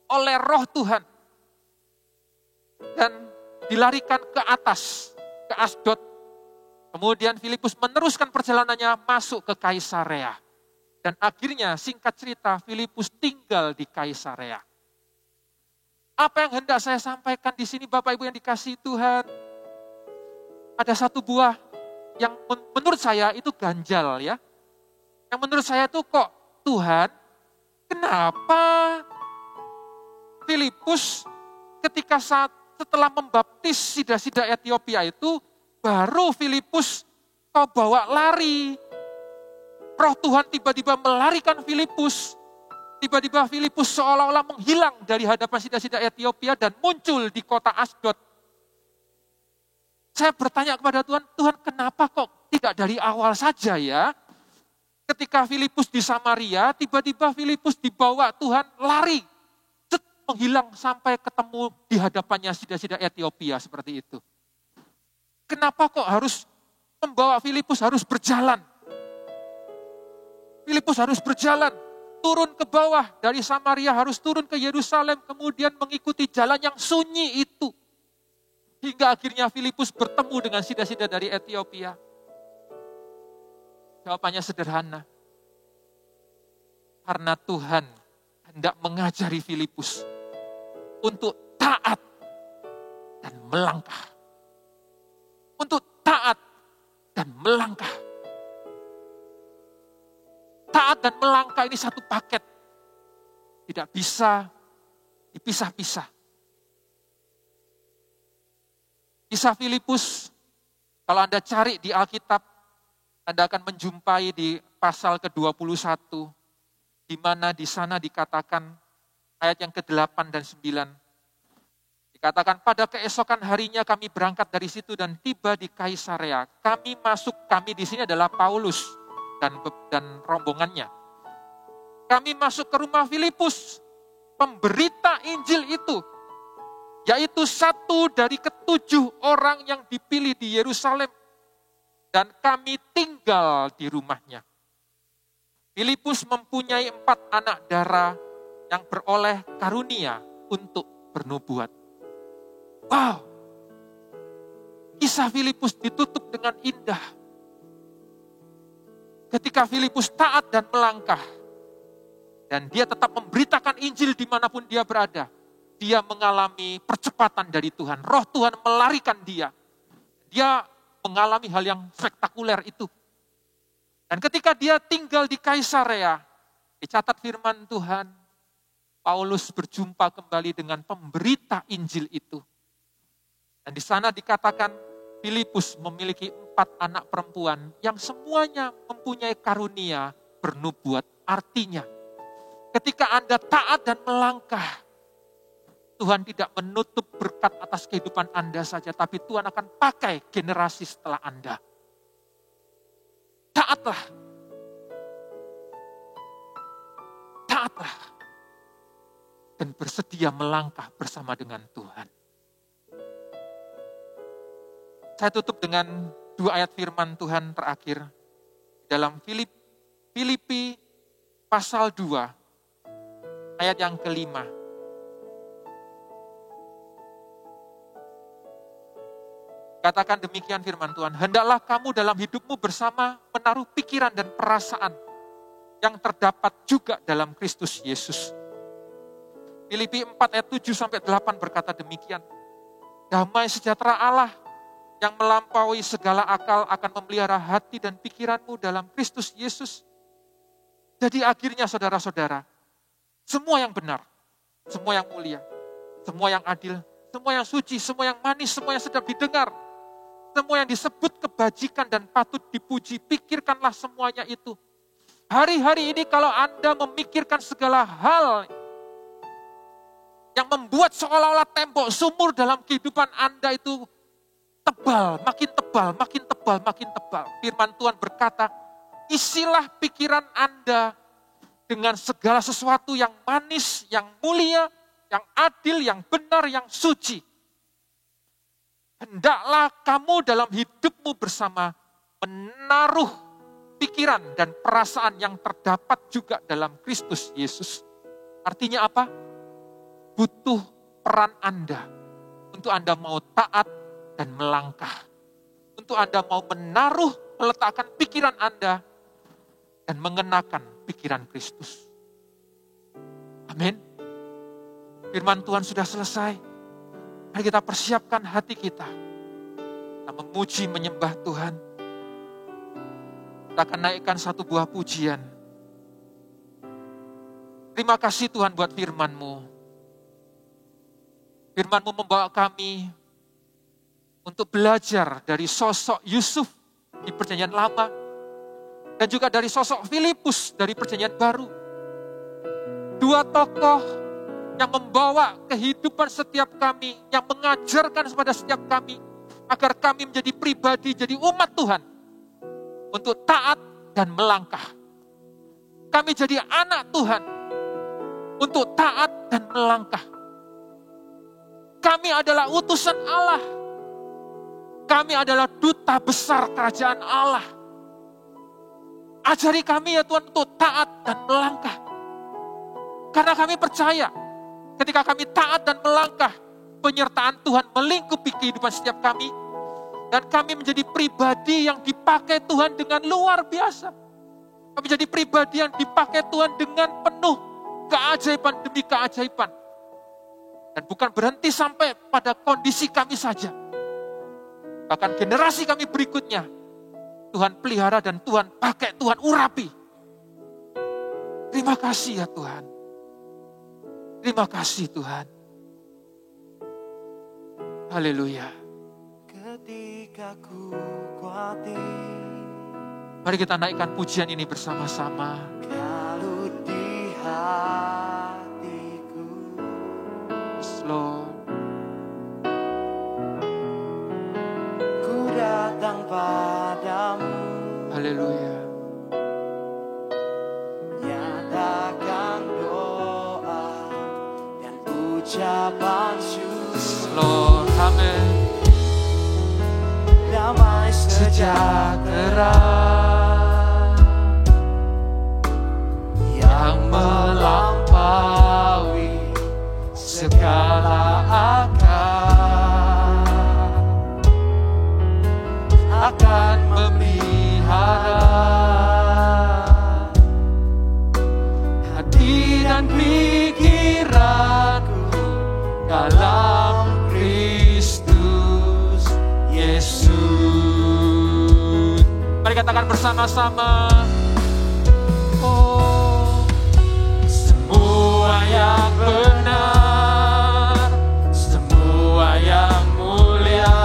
oleh Roh Tuhan. Dan dilarikan ke atas, ke Asdod. Kemudian Filipus meneruskan perjalanannya masuk ke Kaisarea. Dan akhirnya singkat cerita Filipus tinggal di Kaisarea. Apa yang hendak saya sampaikan di sini Bapak Ibu yang dikasihi Tuhan? Ada satu buah yang menurut saya itu ganjal ya. Yang menurut saya itu kok Tuhan, kenapa Filipus ketika setelah membaptis sida-sida Ethiopia itu, baru Filipus kau bawa lari. Roh Tuhan tiba-tiba melarikan Filipus. Tiba-tiba Filipus seolah-olah menghilang dari hadapan sida-sida Ethiopia dan muncul di kota Asdod. Saya bertanya kepada Tuhan, Tuhan kenapa kok tidak dari awal saja ya? Ketika Filipus di Samaria, tiba-tiba Filipus dibawa Tuhan lari. Menghilang sampai ketemu di hadapannya sida-sida Ethiopia seperti itu. Kenapa kok harus membawa Filipus harus berjalan? Filipus harus berjalan, turun ke bawah dari Samaria, harus turun ke Yerusalem, kemudian mengikuti jalan yang sunyi itu. Hingga akhirnya Filipus bertemu dengan sida-sida dari Ethiopia. Jawabannya sederhana. Karena Tuhan hendak mengajari Filipus untuk taat dan melangkah. Untuk taat dan melangkah. Taat dan melangkah ini satu paket. Tidak bisa dipisah-pisah. Kisah Filipus, kalau Anda cari di Alkitab, Anda akan menjumpai di pasal ke-21, di mana di sana dikatakan ayat yang ke-8 dan 9. Dikatakan pada keesokan harinya kami berangkat dari situ dan tiba di Kaisarea. Kami di sini adalah Paulus dan rombongannya. Kami masuk ke rumah Filipus, pemberita Injil itu, yaitu satu dari ke-7 orang yang dipilih di Yerusalem. Dan kami tinggal di rumahnya. Filipus mempunyai 4 anak dara yang beroleh karunia untuk bernubuat. Wow, kisah Filipus ditutup dengan indah. Ketika Filipus taat dan melangkah, dan dia tetap memberitakan Injil dimanapun dia berada, dia mengalami percepatan dari Tuhan. Roh Tuhan melarikan dia. Dia mengalami hal yang spektakuler itu. Dan ketika dia tinggal di Kaisarea, dicatat firman Tuhan, Paulus berjumpa kembali dengan pemberita Injil itu. Dan di sana dikatakan Filipus memiliki 4 anak perempuan yang semuanya mempunyai karunia bernubuat. Artinya, ketika Anda taat dan melangkah, Tuhan tidak menutup berkat atas kehidupan Anda saja, tapi Tuhan akan pakai generasi setelah Anda. Taatlah. Taatlah. Dan bersedia melangkah bersama dengan Tuhan. Saya tutup dengan 2 ayat firman Tuhan terakhir. Dalam Filipi pasal 2, ayat yang ke-5. Katakan demikian firman Tuhan, hendaklah kamu dalam hidupmu bersama menaruh pikiran dan perasaan yang terdapat juga dalam Kristus Yesus. Filipi 4 ayat 7-8 berkata demikian, damai sejahtera Allah yang melampaui segala akal akan memelihara hati dan pikiranmu dalam Kristus Yesus. Jadi akhirnya saudara-saudara, semua yang benar, semua yang mulia, semua yang adil, semua yang suci, semua yang manis, semua yang sedap didengar, semua yang disebut kebajikan dan patut dipuji, pikirkanlah semuanya itu. Hari-hari ini kalau Anda memikirkan segala hal yang membuat seolah-olah tembok sumur dalam kehidupan Anda itu tebal, makin tebal, makin tebal, makin tebal. Firman Tuhan berkata, isilah pikiran Anda dengan segala sesuatu yang manis, yang mulia, yang adil, yang benar, yang suci. Hendaklah kamu dalam hidupmu bersama menaruh pikiran dan perasaan yang terdapat juga dalam Kristus Yesus. Artinya apa? Butuh peran Anda untuk Anda mau taat dan melangkah. Untuk Anda mau meletakkan pikiran Anda dan mengenakan pikiran Kristus. Amin. Firman Tuhan sudah selesai. Mari kita persiapkan hati kita. Kita memuji, menyembah Tuhan. Kita akan naikkan satu buah pujian. Terima kasih Tuhan buat firman-Mu. Firman-Mu membawa kami untuk belajar dari sosok Yusuf di Perjanjian Lama dan juga dari sosok Filipus dari Perjanjian Baru. Dua tokoh yang membawa kehidupan setiap kami, yang mengajarkan kepada setiap kami agar kami menjadi pribadi, jadi umat Tuhan untuk taat dan melangkah. Kami jadi anak Tuhan untuk taat dan melangkah. Kami adalah utusan Allah. Kami adalah duta besar kerajaan Allah. Ajari kami ya Tuhan untuk taat dan melangkah. Karena kami percaya ketika kami taat dan melangkah, penyertaan Tuhan melingkupi kehidupan setiap kami. Dan kami menjadi pribadi yang dipakai Tuhan dengan luar biasa. Kami menjadi pribadi yang dipakai Tuhan dengan penuh keajaiban demi keajaiban. Dan bukan berhenti sampai pada kondisi kami saja. Bahkan generasi kami berikutnya, Tuhan pelihara dan Tuhan pakai, Tuhan urapi. Terima kasih ya Tuhan. Terima kasih Tuhan. Haleluya. Ketika ku khawatir, mari kita naikkan pujian ini bersama-sama. kalau di hatiku, Yes, Lord. ku datang padamu, Haleluya. nyatakan doa dan ucapan syukur, Lord, amin. damai sejahtera yang melampaui segala akal akan memelihara hati dan pikiranku dalam Kristus Yesus. Mari katakan bersama-sama. Oh, semua yang benar, semua yang mulia,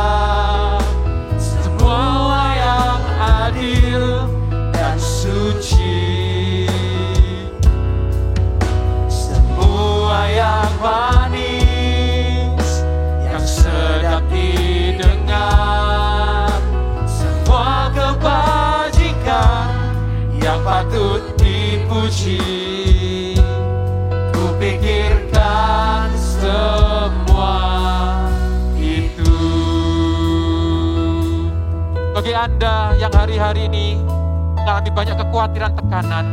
semua yang adil dan suci, semua yang manis, yang sedap didengar, semua kebajikan yang patut dipuji, kupikirkan semua itu. Bagi Anda yang hari-hari ini mengalami banyak kekhawatiran, tekanan,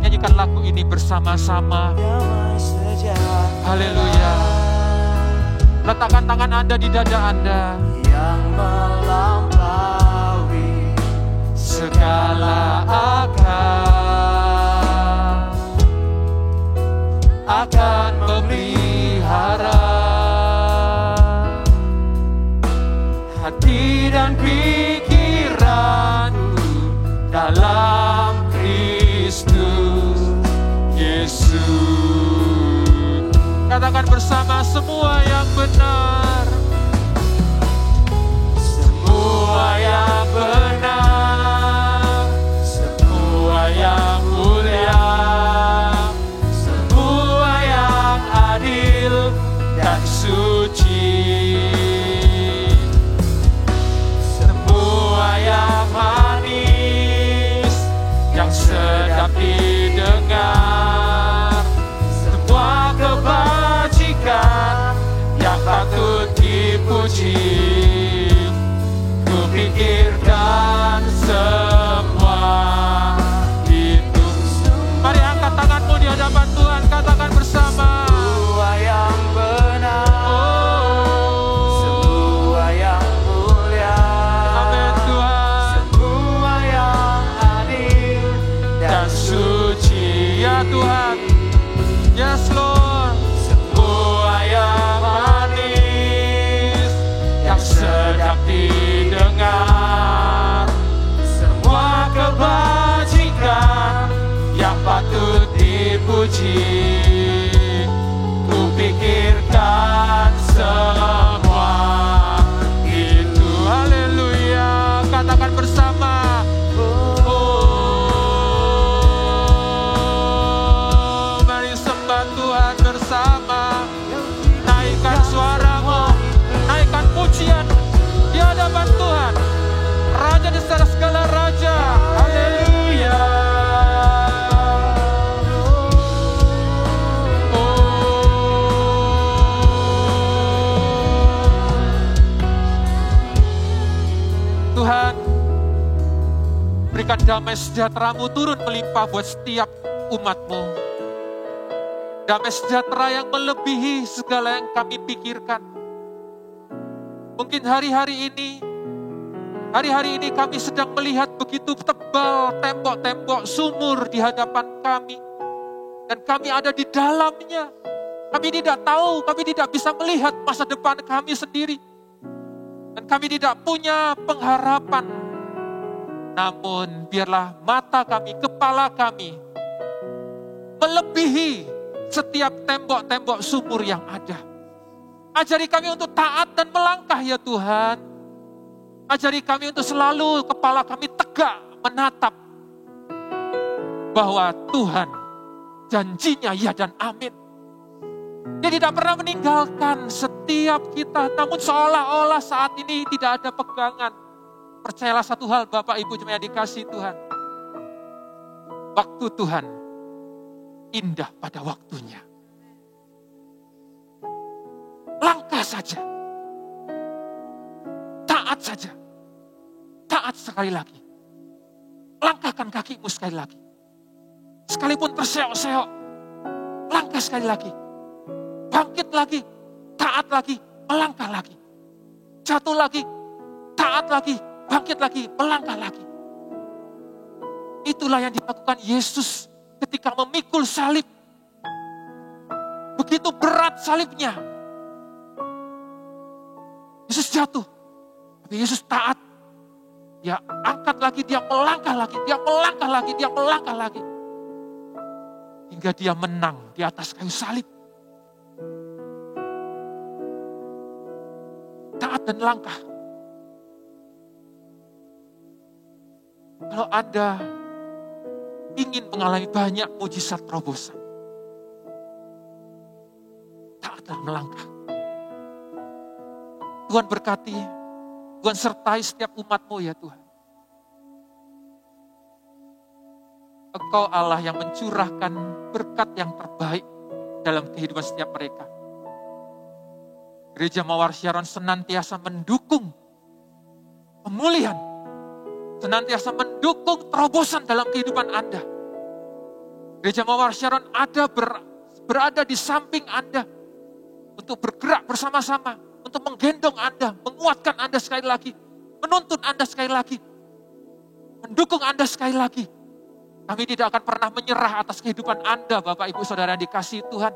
nyanyikan lagu ini bersama-sama. Damai sejahtera Haleluya. Letakkan tangan Anda di dada Anda. yang melampaui Segala akal akan memelihara hati dan pikiranmu dalam Kristus Yesus. Katakan bersama, semua yang benar, semua yang benar, semua yang mulia, semua yang adil ku pikirkan semua itu. Mari angkat tanganmu di hadapan Tuhan, katakan bersama. Semua yang benar, semua yang mulia, Amin Tuhan. semua yang adil dan Suci ya Tuhan. Yes Lord. semua yang manis, yang sedap didengar, semua kebajikan yang patut dipuji. Ku pikirkan semua itu. Haleluya. Katakan bersama. Oh, mari sembah Tuhan bersama. Naikkan suaramu, naikkan pujian di hadapan Tuhan, Raja di atas segala raja. Haleluya. Tuhan, berikan damai sejahtera-Mu turun melimpah buat setiap umat-Mu. Damai sejahtera yang melebihi segala yang kami pikirkan. Mungkin hari-hari ini kami sedang melihat begitu tebal tembok-tembok sumur di hadapan kami. Dan kami ada di dalamnya. Kami tidak tahu, kami tidak bisa melihat masa depan kami sendiri. Dan kami tidak punya pengharapan. Namun biarlah mata kami, kepala kami melebihi setiap tembok-tembok sumur yang ada. Ajari kami untuk taat dan melangkah ya Tuhan. Ajari kami untuk selalu kepala kami tegak menatap bahwa Tuhan janjinya ya dan amin. Dia tidak pernah meninggalkan setiap kita, namun seolah-olah saat ini tidak ada pegangan. Percayalah satu hal Bapak Ibu jemaat dikasih Tuhan. Waktu Tuhan indah pada waktunya. Langkah saja. Taat saja. Taat sekali lagi. Langkahkan kakimu sekali lagi. Sekalipun terseok-seok. Langkah sekali lagi. Bangkit lagi. Taat lagi. Melangkah lagi. Jatuh lagi. Taat lagi. Bangkit lagi. Melangkah lagi. Itulah yang dilakukan Yesus ketika memikul salib. Begitu berat salibnya. Yesus jatuh. Tapi Yesus taat. Dia angkat lagi, dia melangkah lagi, dia melangkah lagi, dia melangkah lagi. Hingga dia menang di atas kayu salib. Taat dan langkah. Kalau Anda ingin mengalami banyak mujizat terobosan, taat dan melangkah. Tuhan berkati, Tuhan sertai setiap umat-Mu ya Tuhan. Engkau Allah yang mencurahkan berkat yang terbaik dalam kehidupan setiap mereka. Gereja Mawar Syaron senantiasa mendukung pemulihan, senantiasa mendukung terobosan dalam kehidupan Anda. Gereja Mawar Syaron berada di samping Anda untuk bergerak bersama-sama, untuk menggendong Anda, menguatkan Anda sekali lagi, menuntun Anda sekali lagi, mendukung Anda sekali lagi. Kami tidak akan pernah menyerah atas kehidupan Anda, Bapak Ibu Saudara yang dikasihi Tuhan.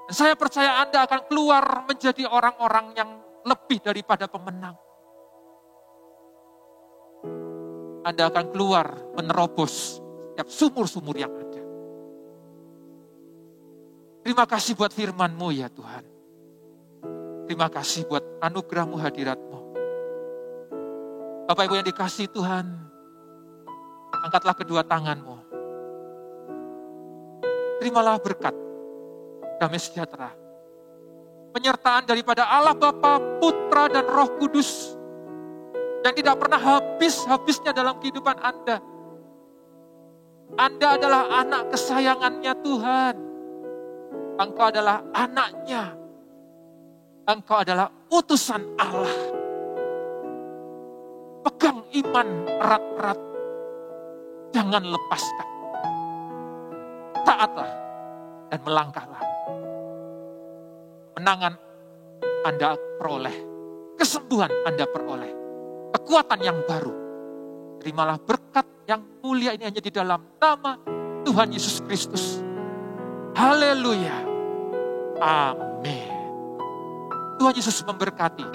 Dan saya percaya Anda akan keluar menjadi orang-orang yang lebih daripada pemenang. Anda akan keluar menerobos setiap sumur-sumur yang ada. Terima kasih buat firman-Mu ya Tuhan. Terima kasih buat anugerah-Mu, hadirat-Mu. Bapak Ibu yang dikasihi Tuhan, angkatlah kedua tangan-Mu. Terimalah berkat, damai sejahtera, penyertaan daripada Allah Bapa, Putra, dan Roh Kudus, yang tidak pernah habis-habisnya dalam kehidupan Anda. Anda adalah anak kesayangannya Tuhan. Engkau adalah anaknya. Engkau adalah utusan Allah. Pegang iman erat-erat. Jangan lepaskan. Taatlah dan melangkahlah. Menangan Anda peroleh. Kesembuhan Anda peroleh. Kekuatan yang baru. Terimalah berkat yang mulia ini hanya di dalam nama Tuhan Yesus Kristus. Haleluya. Amin. Tuhan Yesus memberkati.